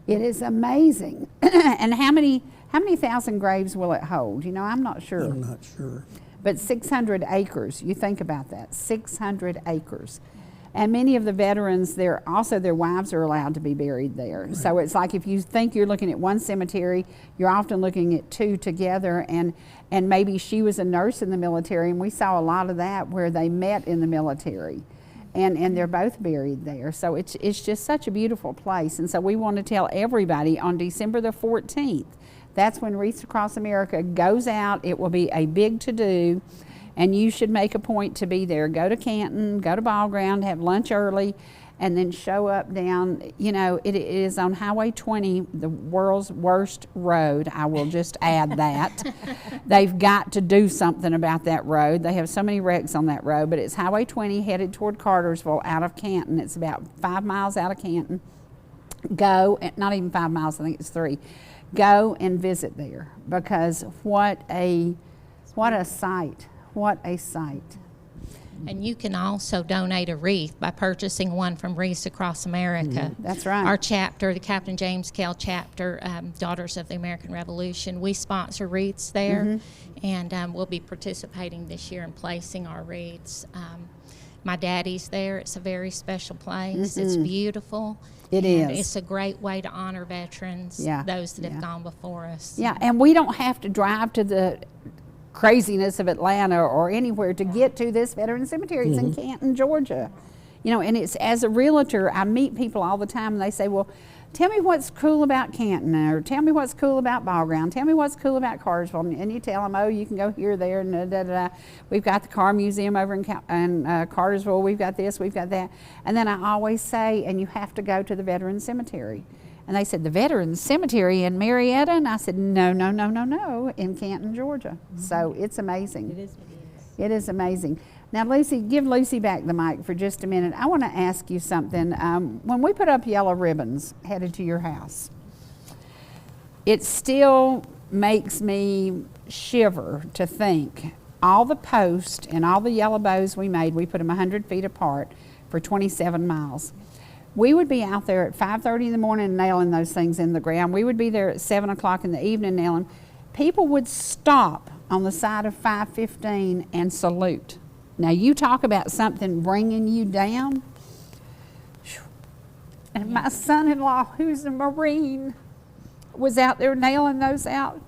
Speaker 1: It is amazing. And how many thousand graves will it hold? You know, I'm not sure.
Speaker 3: I'm not sure.
Speaker 1: But 600 acres, you think about that, 600 acres. And many of the veterans, their wives are allowed to be buried there. Right. So it's like if you think you're looking at one cemetery, you're often looking at two together, and maybe she was a nurse in the military, and we saw a lot of that where they met in the military. And they're both buried there. So it's just such a beautiful place. And so we want to tell everybody on December the 14th, that's when Wreaths Across America goes out. It will be a big to-do. And you should make a point to be there. Go to Canton, go to Ball Ground, have lunch early, and then show up down. You know, it is on Highway 20, the world's worst road. I will just add that. They've got to do something about that road. They have so many wrecks on that road, but it's Highway 20 headed toward Cartersville out of Canton. It's about 5 miles out of Canton. Go, not even 5 miles, I think it's 3. Go and visit there, because what a sight. What a sight.
Speaker 5: And you can also donate a wreath by purchasing one from Wreaths Across America.
Speaker 1: That's right.
Speaker 5: Our chapter, the Captain James Kell chapter, Daughters of the American Revolution, we sponsor wreaths there, and we'll be participating this year in placing our wreaths. My daddy's there. It's a very special place. It's beautiful.
Speaker 1: It is.
Speaker 5: It's a great way to honor veterans, those that have gone before us.
Speaker 1: Yeah, and we don't have to drive to the craziness of Atlanta or anywhere to get to this veteran cemetery. It's in Canton, Georgia. You know, and it's, as a realtor, I meet people all the time and they say, well, tell me what's cool about Canton, or tell me what's cool about Ball Ground, tell me what's cool about Cartersville. And you tell them, oh, you can go here, there, and da-da-da. We've got the car museum over in Cartersville, we've got this, we've got that. And then I always say, and you have to go to the veteran cemetery. And they said, the Veterans Cemetery in Marietta? And I said, no, in Canton, Georgia. So it's amazing. It is amazing. Now, Lucy, give Lucy back the mic for just a minute. I want to ask you something. When we put up yellow ribbons headed to your house, it still makes me shiver to think all the posts and all the yellow bows we made, we put them 100 feet apart for 27 miles. We would be out there at 5:30 in the morning nailing those things in the ground. We would be there at 7 o'clock in the evening nailing. People would stop on the side of 515 and salute. Now, you talk about something bringing you down. And my son-in-law, who's a Marine, was out there nailing those out.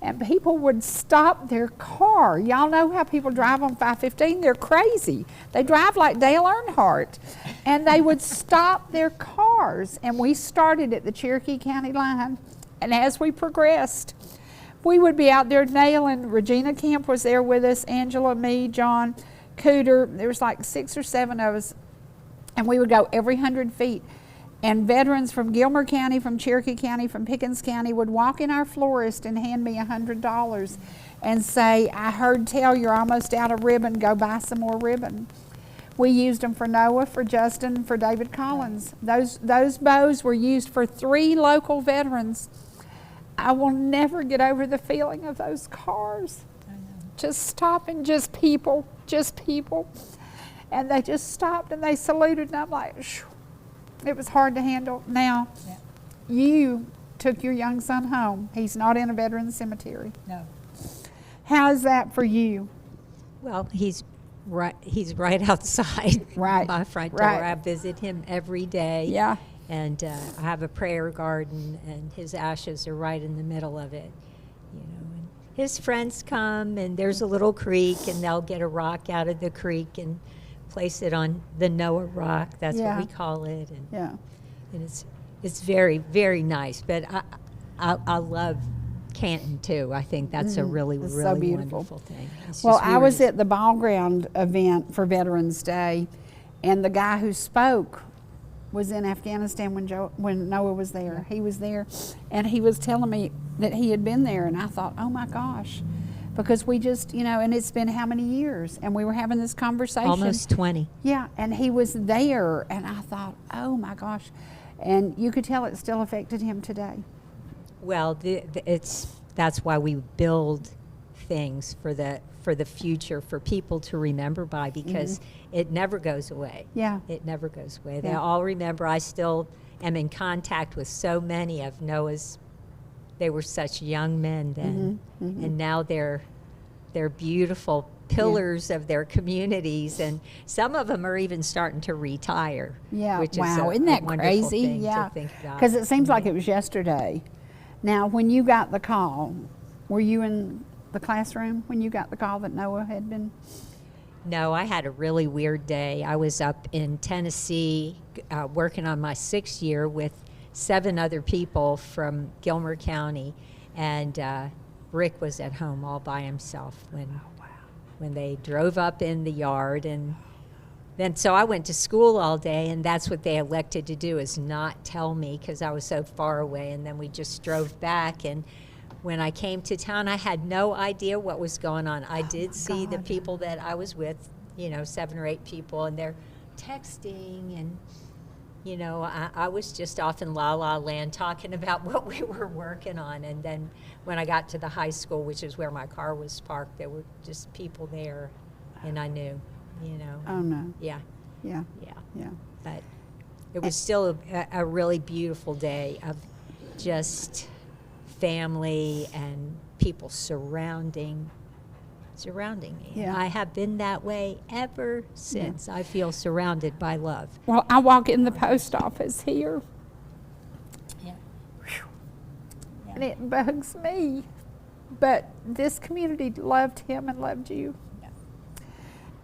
Speaker 1: and people would stop their car. Y'all know how people drive on 515? They're crazy. They drive like Dale Earnhardt. And they would stop their cars. And we started at the Cherokee County line. And as we progressed, we would be out there nailing. Regina Camp was there with us, Angela, me, John, Cooter. There was like 6 or 7 of us. And we would go every 100 feet. And veterans from Gilmer County, from Cherokee County, from Pickens County would walk in our florist and hand me $100 and say, I heard tell you're almost out of ribbon, go buy some more ribbon. We used them for Noah, for Justin, for David Collins. Those bows were used for 3 local veterans. I will never get over the feeling of those cars. Just stopping, just people. And they just stopped and they saluted, and I'm like, shoo. It was hard to handle. Now, you took your young son home. He's not in a veteran cemetery.
Speaker 4: No.
Speaker 1: How is that for you?
Speaker 4: Well, he's right outside
Speaker 1: Right,
Speaker 4: my front door.
Speaker 1: right.
Speaker 4: I visit him every day.
Speaker 1: Yeah.
Speaker 4: And I have a prayer garden, and his ashes are right in the middle of it. You know, and his friends come, and there's a little creek, and they'll get a rock out of the creek and place it on the Noah rock. That's
Speaker 1: Yeah.
Speaker 4: what we call it. And,
Speaker 1: Yeah.
Speaker 4: and it's very, very nice. But I love Canton too. I think that's a really,
Speaker 1: It's so
Speaker 4: really
Speaker 1: beautiful.
Speaker 4: wonderful thing. It's
Speaker 1: Well,
Speaker 4: just
Speaker 1: I was
Speaker 4: really-
Speaker 1: at the ball ground event for Veterans Day, and the guy who spoke was in Afghanistan when Noah was there. He was there, and he was telling me that he had been there, and I thought, oh my gosh, because we just, and it's been how many years, and we were having this conversation.
Speaker 4: almost 20.
Speaker 1: Yeah, and he was there, and I thought, oh my gosh, and you could tell it still affected him today.
Speaker 4: Well, that's why we build things for the future, for people to remember by, because it never goes away.
Speaker 1: Yeah.
Speaker 4: It never goes away. They
Speaker 1: Yeah.
Speaker 4: all remember. I still am in contact with so many of Noah's. They were such young men then, and now they're beautiful pillars of their communities, and some of them are even starting to retire.
Speaker 1: Yeah,
Speaker 4: which
Speaker 1: wow,
Speaker 4: is
Speaker 1: isn't that
Speaker 4: wonderful
Speaker 1: crazy?
Speaker 4: thing
Speaker 1: Yeah,
Speaker 4: to think about.
Speaker 1: because it seems like it was yesterday. Now, when you got the call, were you in the classroom when you got the call that Noah had been?
Speaker 4: No, I had a really weird day. I was up in Tennessee working on my 6th year with 7 other people from Gilmer County, and Rick was at home all by himself when they drove up in the yard. And then so I went to school all day, and that's what they elected to do, is not tell me because I was so far away. And then we just drove back, and when I came to town, I had no idea what was going on. I did see the people that I was with, 7 or 8 people, and they're texting, and I was just off in La La Land talking about what we were working on. And then when I got to the high school, which is where my car was parked, there were just people there, and I knew,
Speaker 1: Oh no.
Speaker 4: Yeah,
Speaker 1: Yeah.
Speaker 4: yeah.
Speaker 1: Yeah.
Speaker 4: But it was still a really beautiful day of just family and people surrounding me.
Speaker 1: Yeah.
Speaker 4: I have been that way ever since. I feel surrounded by love.
Speaker 1: Well, I walk in the post office here,
Speaker 4: Yeah.
Speaker 1: and it bugs me, but this community loved him and loved you.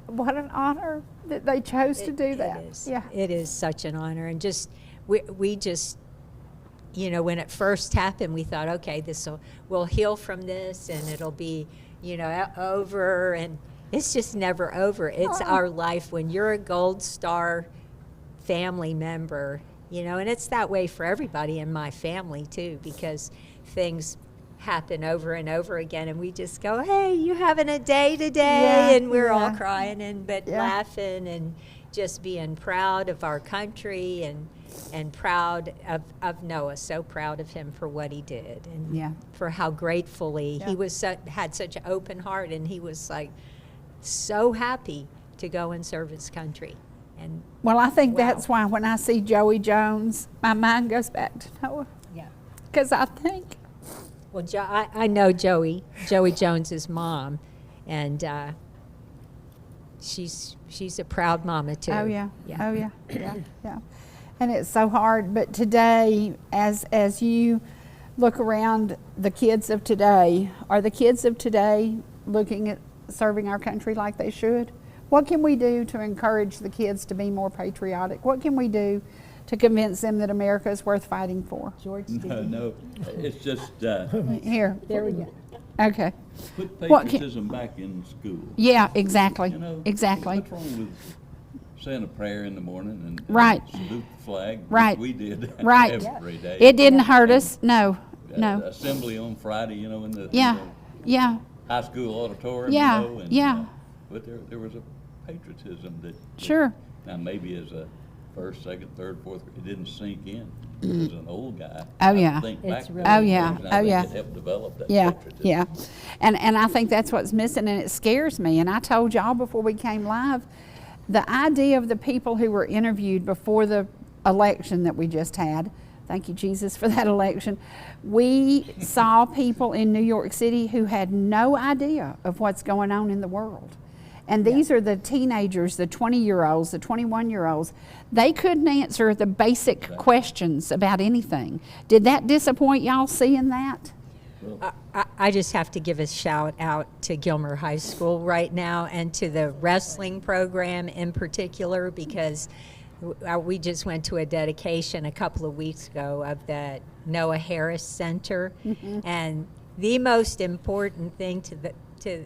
Speaker 1: What an honor that they chose to do that.
Speaker 4: It is.
Speaker 1: Yeah.
Speaker 4: It is such an honor. And just, we just, when it first happened, we thought, okay, we'll heal from this, and it'll be, over. And it's just never over. It's our life. When you're a Gold Star family member, and it's that way for everybody in my family too, because things happen over and over again, and we just go, hey, you having a day today?
Speaker 1: Yeah,
Speaker 4: And we're all
Speaker 1: yeah.
Speaker 4: crying but laughing and just being proud of our country and proud of Noah, so proud of him for what he did, and for how gratefully he was had such an open heart, and he was like so happy to go and serve his country. And
Speaker 1: Well, I think
Speaker 4: Wow.
Speaker 1: that's why when I see Joey Jones, my mind goes back to Noah,
Speaker 4: yeah.
Speaker 1: because I think,
Speaker 4: Well, I know Joey Jones's mom, and she's a proud mama too.
Speaker 1: oh yeah,
Speaker 4: Yeah.
Speaker 1: oh yeah, yeah, yeah. And it's so hard, but today, as you look around the kids of today, are the kids of today looking at serving our country like they should? What can we do to encourage the kids to be more patriotic? What can we do to convince them that America is worth fighting for?
Speaker 4: George,
Speaker 2: No, it's just
Speaker 1: Here.
Speaker 4: there we go.
Speaker 1: Okay.
Speaker 2: put
Speaker 1: What can-
Speaker 2: patriotism back in school.
Speaker 1: Yeah, exactly.
Speaker 2: You know,
Speaker 1: Exactly.
Speaker 2: What's wrong with saying a prayer in the morning and
Speaker 1: Right.
Speaker 2: salute the flag? which
Speaker 1: Right.
Speaker 2: We did
Speaker 1: Right.
Speaker 2: every day.
Speaker 1: It didn't hurt us. No.
Speaker 2: Uh,
Speaker 1: No.
Speaker 2: Assembly on Friday, you know, in the,
Speaker 1: Yeah.
Speaker 2: in
Speaker 1: Yeah.
Speaker 2: the high school auditorium.
Speaker 1: Yeah.
Speaker 2: You know, and,
Speaker 1: Yeah.
Speaker 2: but there was a patriotism that
Speaker 1: Sure.
Speaker 2: now maybe as a first, second, third, fourth, it didn't sink in. As an old guy.
Speaker 1: Oh,
Speaker 2: I
Speaker 1: yeah.
Speaker 2: think
Speaker 4: It's
Speaker 2: back to
Speaker 4: really-
Speaker 2: those
Speaker 1: Oh, yeah.
Speaker 2: days, and
Speaker 1: Oh,
Speaker 2: I think
Speaker 1: yeah.
Speaker 2: it helped develop that
Speaker 1: Yeah,
Speaker 2: patriotism.
Speaker 1: yeah. And I think that's what's missing, and it scares me. And I told y'all before we came live, the idea of the people who were interviewed before the election that we just had, thank you, Jesus, for that election, we saw people in New York City who had no idea of what's going on in the world. And these are the teenagers, the 20-year-olds, the 21-year-olds. They couldn't answer the basic questions about anything. Did that disappoint y'all seeing that?
Speaker 4: I just have to give a shout out to Gilmer High School right now and to the wrestling program in particular, because we just went to a dedication a couple of weeks ago of the Noah Harris Center. And the most important thing to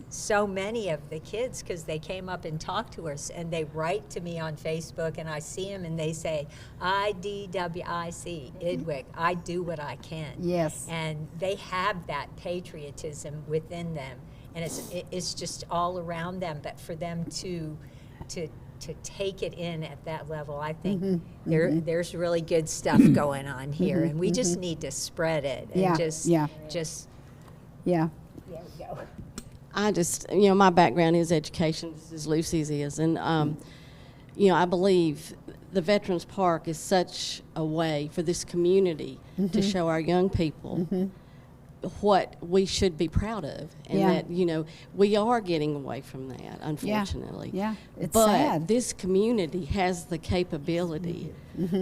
Speaker 4: so many of the kids, because they came up and talked to us and they write to me on Facebook, and I see them and they say, IDWIC, Idwick, I do what I can.
Speaker 1: Yes.
Speaker 4: And they have that patriotism within them, and it's just all around them. But for them to take it in at that level, I think there's really good stuff going on here, and we just need to spread it. And
Speaker 1: Yeah,
Speaker 4: just
Speaker 1: yeah.
Speaker 4: There we go.
Speaker 7: I just, you know, my background is education, just as Lucy's is. And, you know, I believe the Veterans Park is such a way for this community to show our young people what we should be proud of. And
Speaker 1: Yeah.
Speaker 7: that, you know, we are getting away from that, unfortunately.
Speaker 1: Yeah, it's
Speaker 7: but
Speaker 1: sad.
Speaker 7: this community has the capability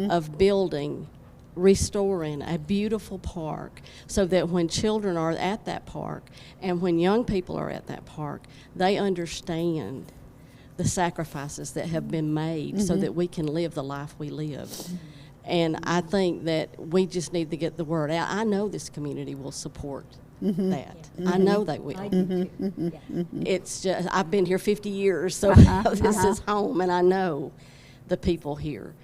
Speaker 7: of building, restoring a beautiful park so that when children are at that park and when young people are at that park, they understand the sacrifices that have been made so that we can live the life we live. And I think that we just need to get the word out. I know this community will support that. I know they will. It's just, I've been here 50 years, so this is home, and I know the people here.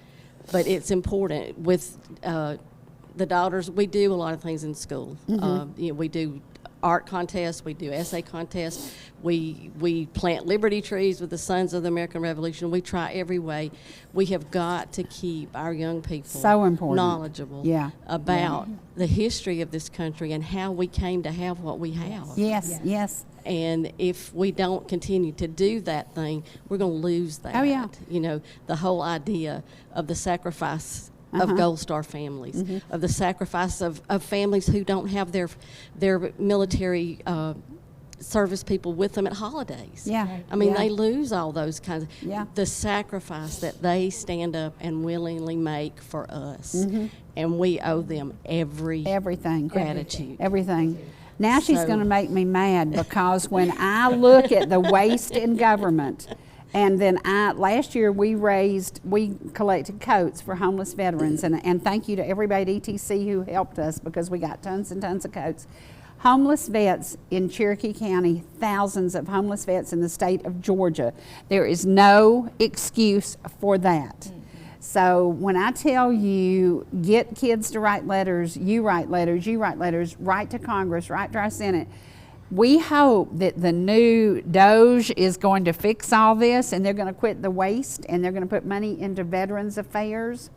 Speaker 7: But it's important with the daughters. We do a lot of things in school. You know, we do art contests, we do essay contests, we plant liberty trees with the Sons of the American Revolution. We try every way. We have got to keep our young people
Speaker 1: So important.
Speaker 7: knowledgeable about the history of this country and how we came to have what we have.
Speaker 1: Yes, yes.
Speaker 7: And if we don't continue to do that thing, we're going to lose that.
Speaker 1: Oh, yeah.
Speaker 7: You know, the whole idea of the sacrifice of Gold Star families, of the sacrifice of families who don't have their military service people with them at holidays.
Speaker 1: Yeah.
Speaker 7: I mean,
Speaker 1: yeah.
Speaker 7: they lose all those kinds of,
Speaker 1: Yeah.
Speaker 7: the sacrifice that they stand up and willingly make for us. And we owe them
Speaker 1: Everything.
Speaker 7: gratitude.
Speaker 1: Everything. Now she's
Speaker 7: So-
Speaker 1: going to make me mad because when I look at the waste in government, and then last year we collected coats for homeless veterans, and thank you to everybody at ETC who helped us because we got tons and tons of coats. Homeless vets in Cherokee County, thousands of homeless vets in the state of Georgia. There is no excuse for that. So when I tell you, get kids to write letters, you write letters, write to Congress, write to our Senate. We hope that the new Doge is going to fix all this, and they're going to quit the waste, and they're going to put money into Veterans Affairs,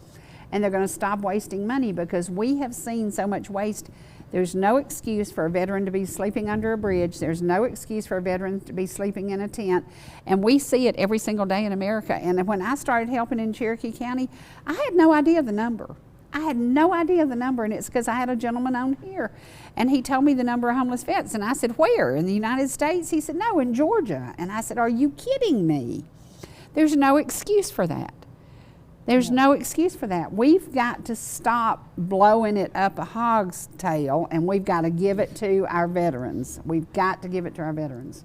Speaker 1: and they're going to stop wasting money, because we have seen so much waste. There's no excuse for a veteran to be sleeping under a bridge. There's no excuse for a veteran to be sleeping in a tent. And we see it every single day in America. And when I started helping in Cherokee County, I had no idea the number. I had no idea the number, and it's because I had a gentleman on here, and he told me the number of homeless vets, and I said, where? In the United States? He said, no, in Georgia. And I said, are you kidding me? There's no excuse for that. There's no excuse for that. We've got to stop blowing it up a hog's tail, and we've got to give it to our veterans. We've got to give it to our veterans.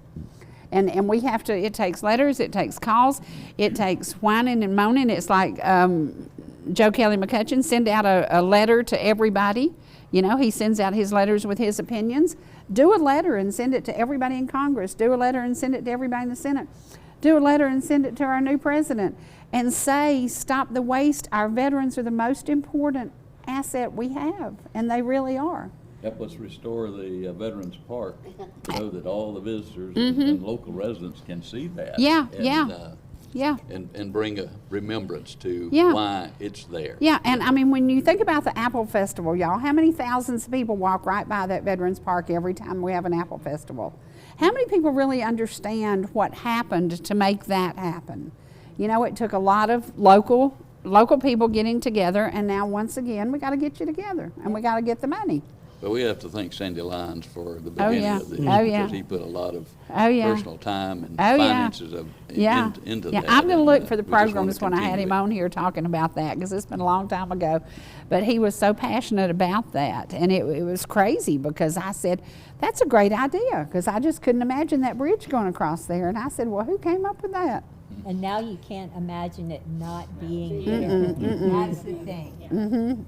Speaker 1: And we have to, it takes letters, it takes calls, it takes whining and moaning. It's like Joe Kelly McCutcheon send out a letter to everybody. You know, he sends out his letters with his opinions. Do a letter and send it to everybody in Congress. Do a letter and send it to everybody in the Senate. Do a letter and send it to our new president. And say, stop the waste. Our veterans are the most important asset we have, and they really are.
Speaker 2: Help us restore the Veterans Park so that all the visitors and local residents can see that.
Speaker 1: Yeah,
Speaker 2: and,
Speaker 1: yeah.
Speaker 2: And bring a remembrance to
Speaker 1: Yeah.
Speaker 2: why it's there.
Speaker 1: Yeah, and I mean, when you think about the Apple Festival, y'all, how many thousands of people walk right by that Veterans Park every time we have an Apple Festival? How many people really understand what happened to make that happen? You know, it took a lot of local people getting together, and now once again, we got to get you together, and we got to get the money.
Speaker 2: But we have to thank Sandy Lyons for the
Speaker 1: Oh,
Speaker 2: beginning
Speaker 1: yeah.
Speaker 2: of this,
Speaker 1: Oh, yeah.
Speaker 2: because he put a lot of
Speaker 1: Oh, yeah.
Speaker 2: personal time and
Speaker 1: Oh, yeah.
Speaker 2: finances into
Speaker 1: Yeah,
Speaker 2: that.
Speaker 1: I'm going to
Speaker 2: and,
Speaker 1: look for the
Speaker 2: we just wanna
Speaker 1: programs when I had
Speaker 2: continue
Speaker 1: him
Speaker 2: it.
Speaker 1: on here talking about that, because it's been a long time ago. But he was so passionate about that, and it was crazy, because I said, that's a great idea, because I just couldn't imagine that bridge going across there. And I said, well, who came up with that?
Speaker 4: And now you can't imagine it not being there. That's the thing.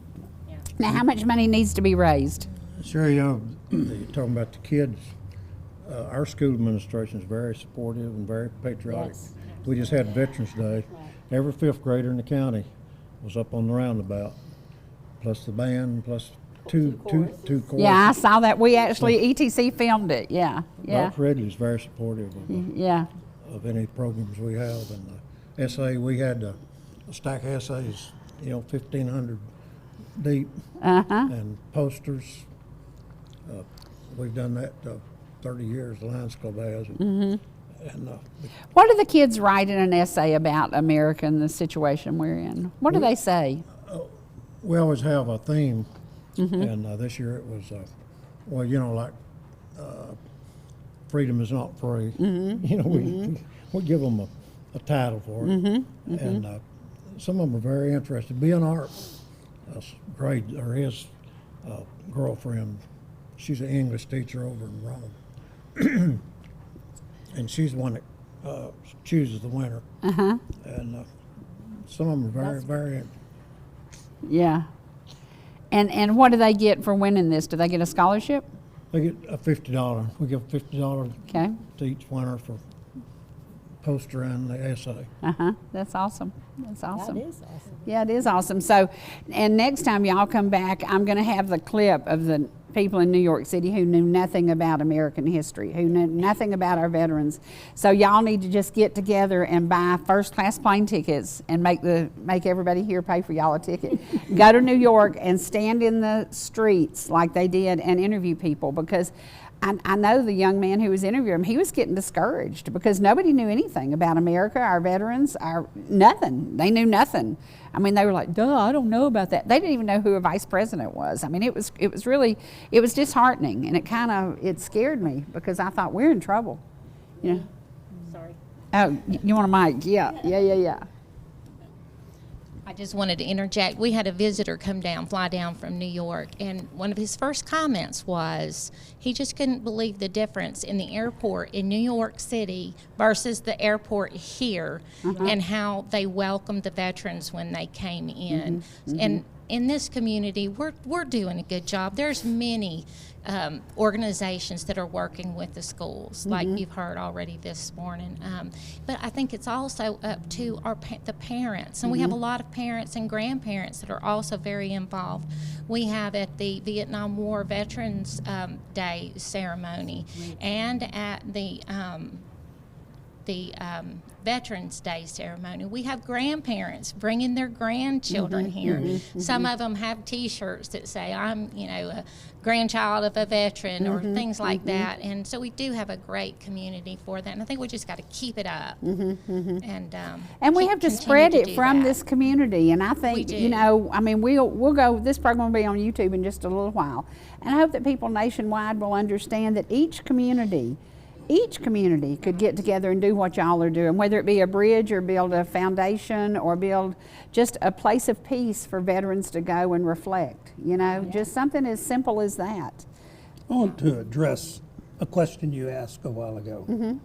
Speaker 1: Now, how much money needs to be raised?
Speaker 8: Sure, you know, you're talking about the kids. Our school administration is very supportive and very patriotic.
Speaker 4: Yes.
Speaker 8: We just had Veterans Day. Every fifth grader in the county was up on the roundabout, plus the band, plus two choruses.
Speaker 1: Yeah, I saw that. We actually, ETC filmed it. Yeah, yeah,
Speaker 8: Dr. Ridley's very supportive
Speaker 1: yeah.
Speaker 8: of any programs we have. And the essay, we had a stack of essays, 1,500 deep, and posters. We've done that 30 years, the Lions Club has. And
Speaker 1: What do the kids write in an essay about America and the situation we're in? What do they say?
Speaker 8: we always have a theme, and this year it was, freedom is not free. We give them a title for it, and some of them are very interested. Being Art, his girlfriend, she's an English teacher over in Rome, and she's the one that chooses the winner. And some of them are very.
Speaker 1: Yeah. And what do they get for winning this? Do they get a scholarship?
Speaker 8: They get a $50. We give $50
Speaker 1: Okay.
Speaker 8: to each winner for poster and the essay.
Speaker 1: That's awesome. That's awesome.
Speaker 4: That is awesome.
Speaker 1: Yeah, it is awesome. So, and next time y'all come back, I'm going to have the clip of the people in New York City who knew nothing about American history, who knew nothing about our veterans. So y'all need to just get together and buy first-class plane tickets and make everybody here pay for y'all a ticket. Go to New York and stand in the streets like they did and interview people, because I know the young man who was interviewing him, he was getting discouraged because nobody knew anything about America, our veterans, nothing. They knew nothing. I mean, they were like, duh, I don't know about that. They didn't even know who a vice president was. I mean, it was disheartening, and it scared me because I thought, we're in trouble. You know?
Speaker 5: Sorry.
Speaker 1: Oh, you want a mic? Yeah.
Speaker 5: I just wanted to interject. We had a visitor fly down from New York, and one of his first comments was he just couldn't believe the difference in the airport in New York City versus the airport here, and how they welcomed the veterans when they came in. And in this community, we're doing a good job. There's many organizations that are working with the schools, like you've heard already this morning. But I think it's also up to the parents, and we have a lot of parents and grandparents that are also very involved. We have at the Vietnam War Veterans Day ceremony and at the Veterans Day ceremony, we have grandparents bringing their grandchildren here. Some of them have T-shirts that say, I'm, a grandchild of a veteran, or things like that. And so we do have a great community for that. And I think we just got to keep it up. And
Speaker 1: we have to spread it
Speaker 5: do
Speaker 1: from
Speaker 5: that.
Speaker 1: this community. And I think,
Speaker 5: We do.
Speaker 1: we'll go, this program will be on YouTube in just a little while. And I hope that people nationwide will understand that each community each community could get together and do what y'all are doing, whether it be a bridge or build a foundation or build just a place of peace for veterans to go and reflect, you know, just something as simple as that.
Speaker 3: I want to address a question you asked a while ago.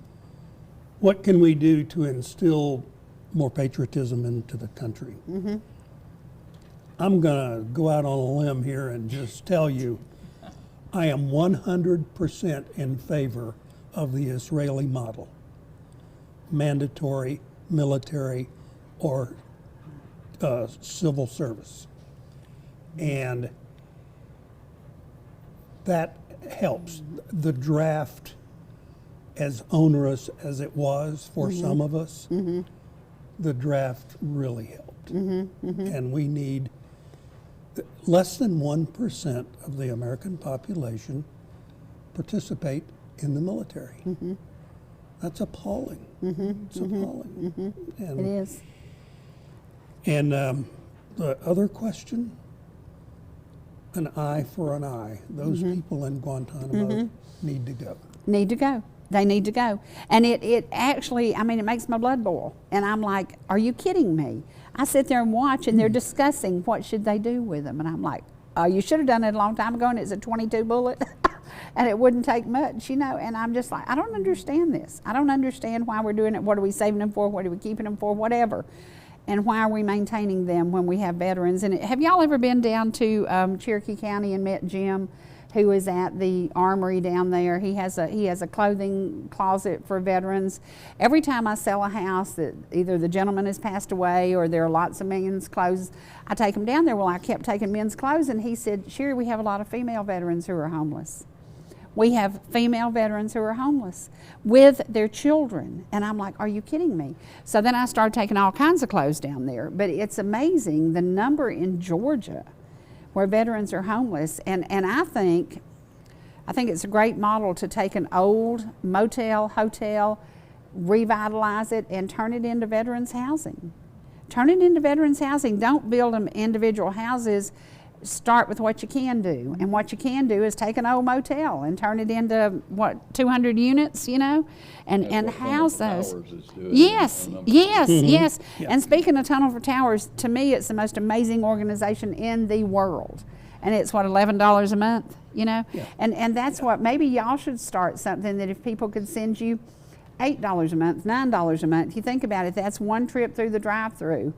Speaker 3: What can we do to instill more patriotism into the country? I'm going to go out on a limb here and just tell you I am 100% in favor of the Israeli model, mandatory military or civil service. And that helps. The draft, as onerous as it was for some of us, the draft really helped. And we need less than 1% of the American population participate in the military. That's appalling. It's appalling. And,
Speaker 1: It is.
Speaker 3: And the other question, an eye for an eye. Those people in Guantanamo need to go.
Speaker 1: Need to go. They need to go. And it actually, I mean, it makes my blood boil. And I'm like, are you kidding me? I sit there and watch, and they're discussing what should they do with them. And I'm like, oh, you should have done it a long time ago, and it's a 22 bullet. And it wouldn't take much, you know. And I'm just like, I don't understand this. I don't understand why we're doing it. What are we saving them for? What are we keeping them for? Whatever. And why are we maintaining them when we have veterans? And have y'all ever been down to Cherokee County and met Jim, who is at the armory down there? He has a clothing closet for veterans. Every time I sell a house that either the gentleman has passed away or there are lots of men's clothes, I take them down there. Well, I kept taking men's clothes, and he said, Sherry, we have a lot of female veterans who are homeless. We have female veterans who are homeless with their children. And I'm like, are you kidding me? So then I started taking all kinds of clothes down there. But it's amazing the number in Georgia where veterans are homeless. And I think it's a great model to take an old motel, hotel, revitalize it, and turn it into veterans housing. Turn it into veterans housing. Don't build them individual houses. Start with what you can do. And what you can do is take an old motel and turn it into, 200 units, you know, and house those. Yes, yes, yes.
Speaker 3: Yeah.
Speaker 1: And speaking of Tunnel for Towers, to me, it's the most amazing organization in the world. And it's, $11 a month, you know?
Speaker 3: Yeah.
Speaker 1: And that's what, maybe y'all should start something that if people could send you $8 a month, $9 a month, you think about it, that's one trip through the drive-through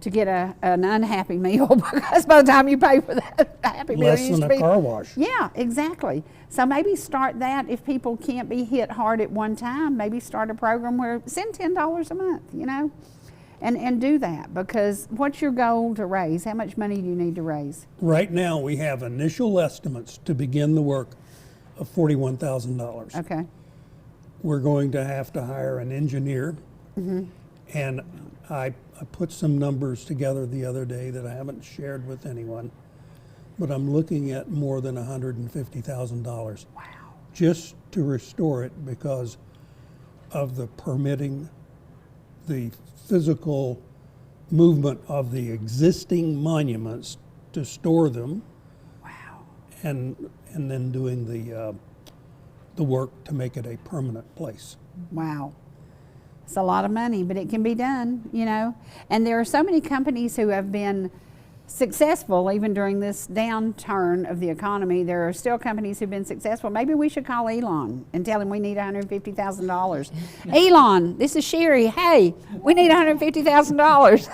Speaker 1: to get an unhappy meal, because by the time you pay for that happy meal,
Speaker 3: Less
Speaker 1: you used
Speaker 3: than
Speaker 1: to
Speaker 3: a
Speaker 1: be,
Speaker 3: car wash.
Speaker 1: yeah, exactly. So maybe start that. If people can't be hit hard at one time, maybe start a program where send $10 a month, you know, and do that. Because what's your goal to raise? How much money do you need to raise?
Speaker 3: Right now, we have initial estimates to begin the work of $41,000.
Speaker 1: Okay.
Speaker 3: We're going to have to hire an engineer, and I put some numbers together the other day that I haven't shared with anyone, but I'm looking at more than $150,000.
Speaker 1: Wow.
Speaker 3: Just to restore it because of the permitting, the physical movement of the existing monuments to store them.
Speaker 1: Wow.
Speaker 3: And then doing the work to make it a permanent place.
Speaker 1: Wow. It's a lot of money, but it can be done, you know. And there are so many companies who have been successful even during this downturn of the economy. There are still companies who've been successful. Maybe we should call Elon and tell him we need $150,000. Elon, this is Sherry. Hey, we need $150,000.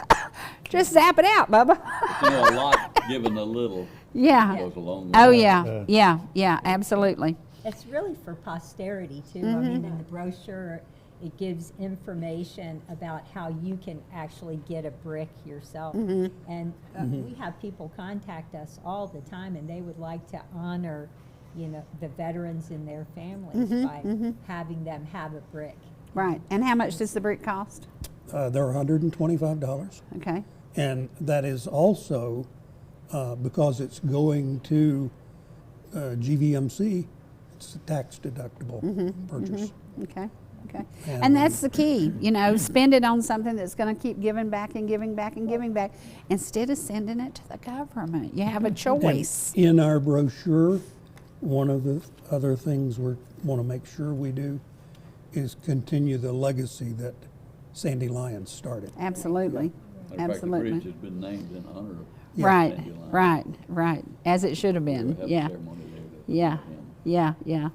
Speaker 1: Just zap it out, Bubba.
Speaker 2: You know, a lot given a little
Speaker 1: Yeah.
Speaker 2: goes a long way.
Speaker 1: Oh, yeah. Yeah, absolutely.
Speaker 4: It's really for posterity too. I mean, in the brochure, it gives information about how you can actually get a brick yourself. And we have people contact us all the time, and they would like to honor, you know, the veterans and their families by having them have a brick.
Speaker 1: Right. And how much does the brick cost?
Speaker 3: They're $125.
Speaker 1: Okay.
Speaker 3: And that is also, because it's going to GVMC, it's a tax deductible purchase.
Speaker 1: Okay. Okay.
Speaker 3: And,
Speaker 1: And that's the key, you know, spend it on something that's going to keep giving back and giving back and giving back instead of sending it to the government. You have a choice.
Speaker 3: In our brochure, one of the other things we want to make sure we do is continue the legacy that Sandy Lyons started.
Speaker 1: Absolutely.
Speaker 2: Matter of fact, the
Speaker 1: Absolutely.
Speaker 2: bridge has been named in honor of
Speaker 1: Right,
Speaker 2: Sandy Lyons.
Speaker 1: right. As it should have
Speaker 2: We'll
Speaker 1: been.
Speaker 2: have a
Speaker 1: Yeah.
Speaker 2: ceremony there to
Speaker 1: Yeah,
Speaker 2: honor him.
Speaker 1: yeah.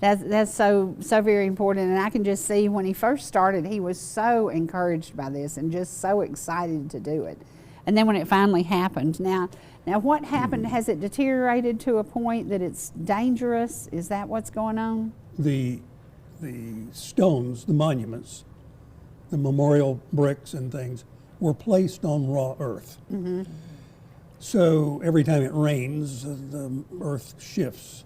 Speaker 1: That's so very important, and I can just see when he first started, he was so encouraged by this and just so excited to do it. And then when it finally happened, now what happened? Has it deteriorated to a point that it's dangerous? Is that what's going on?
Speaker 3: The stones, the monuments, the memorial bricks and things were placed on raw earth. So every time it rains, the earth shifts,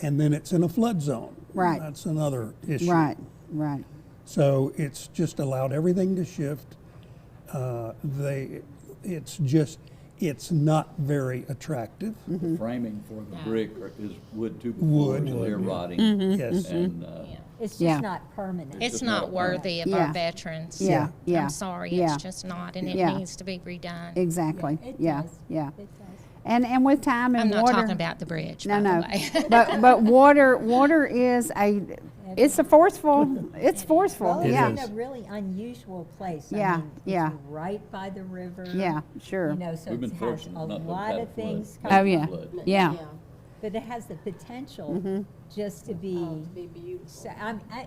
Speaker 3: and then it's in a flood zone.
Speaker 1: Right.
Speaker 3: That's another issue.
Speaker 1: Right.
Speaker 3: So it's just allowed everything to shift. It's not very attractive.
Speaker 1: Mm-hmm.
Speaker 2: The framing for the brick is wood too
Speaker 3: Wood.
Speaker 2: before, so they're rotting.
Speaker 1: Mm-hmm.
Speaker 3: Yes.
Speaker 2: And
Speaker 4: It's just
Speaker 1: Yeah.
Speaker 4: not permanent.
Speaker 5: It's not worthy of
Speaker 1: Yeah.
Speaker 5: our veterans.
Speaker 1: Yeah.
Speaker 5: I'm sorry,
Speaker 1: Yeah.
Speaker 5: it's just not, and it
Speaker 1: Yeah.
Speaker 5: needs to be redone.
Speaker 1: Exactly.
Speaker 4: It
Speaker 1: Yeah.
Speaker 4: does.
Speaker 1: Yeah.
Speaker 4: It does.
Speaker 1: And with time and
Speaker 5: I'm not
Speaker 1: water.
Speaker 5: talking about the bridge,
Speaker 1: No,
Speaker 5: by
Speaker 1: no.
Speaker 5: the way.
Speaker 1: but water is it's forceful.
Speaker 4: Well, it's
Speaker 1: Yeah.
Speaker 4: in a really unusual place.
Speaker 1: Yeah,
Speaker 4: I mean,
Speaker 1: yeah.
Speaker 4: It's right by the river.
Speaker 1: Yeah, sure.
Speaker 4: You know, so
Speaker 2: we've
Speaker 4: it
Speaker 2: been
Speaker 4: has
Speaker 2: fortunate
Speaker 4: a
Speaker 2: not to have
Speaker 4: lot
Speaker 2: had
Speaker 4: of things
Speaker 2: flood.
Speaker 1: Oh
Speaker 4: coming,
Speaker 1: yeah.
Speaker 2: Flood.
Speaker 1: Yeah.
Speaker 4: but it has the potential
Speaker 1: Mm-hmm.
Speaker 4: just to be.
Speaker 7: beautiful.
Speaker 4: So,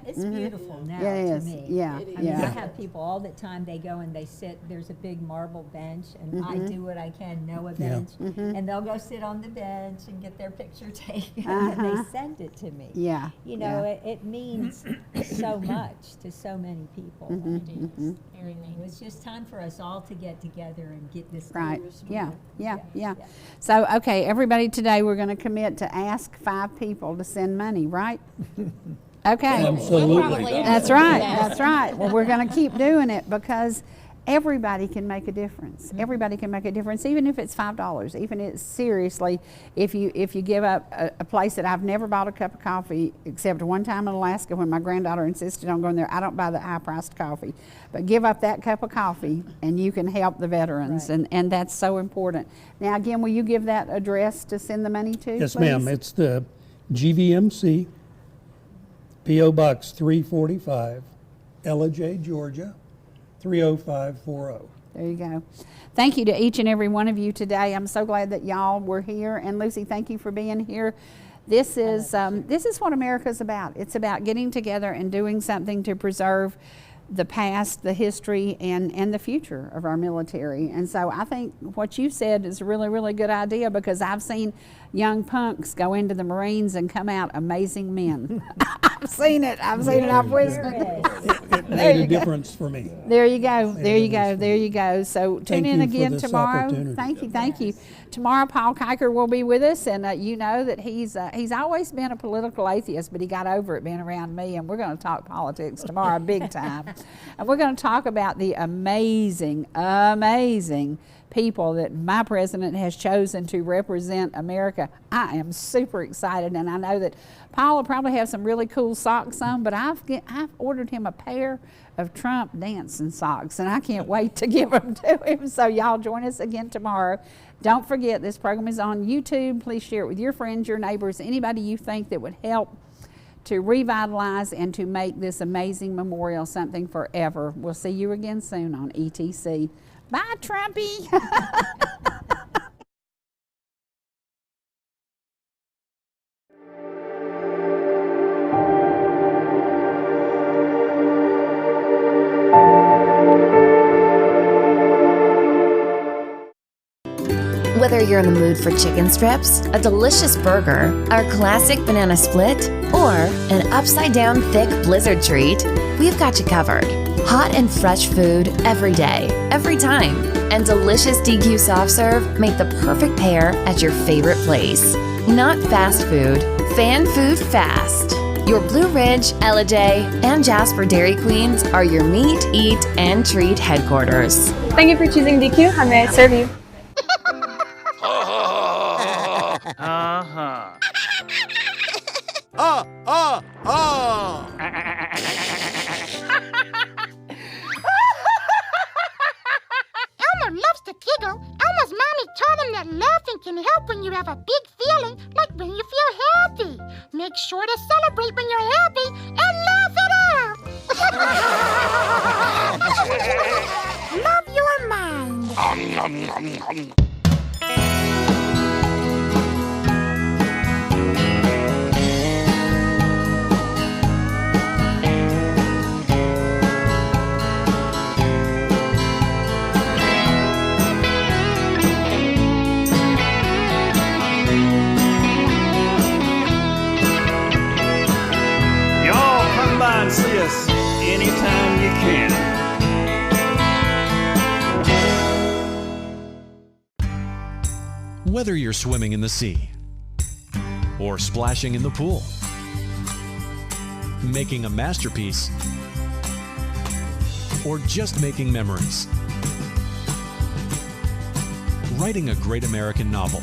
Speaker 4: it's beautiful now
Speaker 1: Yeah, it
Speaker 4: to
Speaker 1: is.
Speaker 4: me.
Speaker 1: Yeah.
Speaker 4: I mean,
Speaker 1: Yeah.
Speaker 4: I have people all the time. They go and they sit. There's a big marble bench, and I do what I can know a bench, and they'll go sit on the bench and get their picture taken, and they send it to me.
Speaker 1: Yeah.
Speaker 4: You know,
Speaker 1: yeah.
Speaker 4: it means so much to so many people.
Speaker 5: It is. Very neat.
Speaker 4: It's just time for us all to get together and get this
Speaker 1: Right.
Speaker 4: done.
Speaker 1: Yeah. So, okay, everybody, today we're going to commit to ask 5 people to send money, right? Okay.
Speaker 3: Absolutely.
Speaker 1: That's right. Well, we're going to keep doing it because everybody can make a difference. Everybody can make a difference, even if it's $5. Even if it's seriously, if you give up a place that I've never bought a cup of coffee except one time in Alaska when my granddaughter insisted on going there. I don't buy the high-priced coffee, but give up that cup of coffee and you can help the veterans, and that's so important. Now, again, will you give that address to send the money to?
Speaker 3: Yes,
Speaker 1: please?
Speaker 3: ma'am. It's the GVMC, P.O. Box 345, Ellijay, Georgia, 30540.
Speaker 1: There you go. Thank you to each and every one of you today. I'm so glad that y'all were here. And Lucy, thank you for being here. This is what America's about. It's about getting together and doing something to preserve the past, the history, and the future of our military. And so I think what you said is a really, really good idea, because I've seen young punks go into the Marines and come out amazing men. I've seen it. I've witnessed it.
Speaker 3: It made a difference for me.
Speaker 1: There you go. So tune
Speaker 3: Thank
Speaker 1: in
Speaker 3: you for
Speaker 1: again
Speaker 3: this
Speaker 1: tomorrow.
Speaker 3: opportunity.
Speaker 1: Thank you. Tomorrow, Paul Kiker will be with us, and you know that he's always been a political atheist, but he got over it being around me, and we're going to talk politics tomorrow, big time. And we're going to talk about the amazing people that my president has chosen to represent America. I am super excited, and I know that Paul will probably have some really cool socks on, but I've ordered him a pair of Trump dancing socks, and I can't wait to give them to him. So y'all join us again tomorrow. Don't forget, this program is on YouTube. Please share it with your friends, your neighbors, anybody you think that would help to revitalize and to make this amazing memorial something forever. We'll see you again soon on ETC. Bye, Trumpy.
Speaker 9: Whether you're in the mood for chicken strips, a delicious burger, our classic banana split, or an upside-down thick blizzard treat, we've got you covered. Hot and fresh food every day, every time. And delicious DQ soft serve make the perfect pair at your favorite place. Not fast food, fan food fast. Your Blue Ridge, Ellijay, and Jasper Dairy Queens are your meet, eat, and treat headquarters.
Speaker 10: Thank you for choosing DQ. How may I serve you?
Speaker 11: Elmer loves to giggle. Elmer's mommy told him that laughing can help when you have a big feeling, like when you feel happy. Make sure to celebrate when you're happy and laugh it Love your mind.
Speaker 6: Y'all come by and see us anytime you can.
Speaker 12: Whether you're swimming in the sea or splashing in the pool, making a masterpiece, or just making memories, writing a great American novel,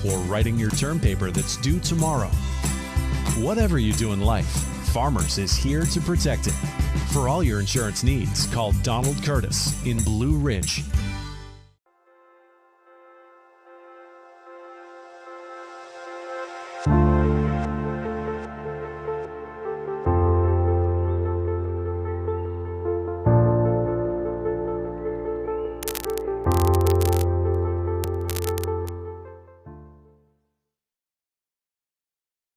Speaker 12: or writing your term paper that's due tomorrow. Whatever you do in life, Farmers is here to protect it. For all your insurance needs, call Donald Curtis in Blue Ridge.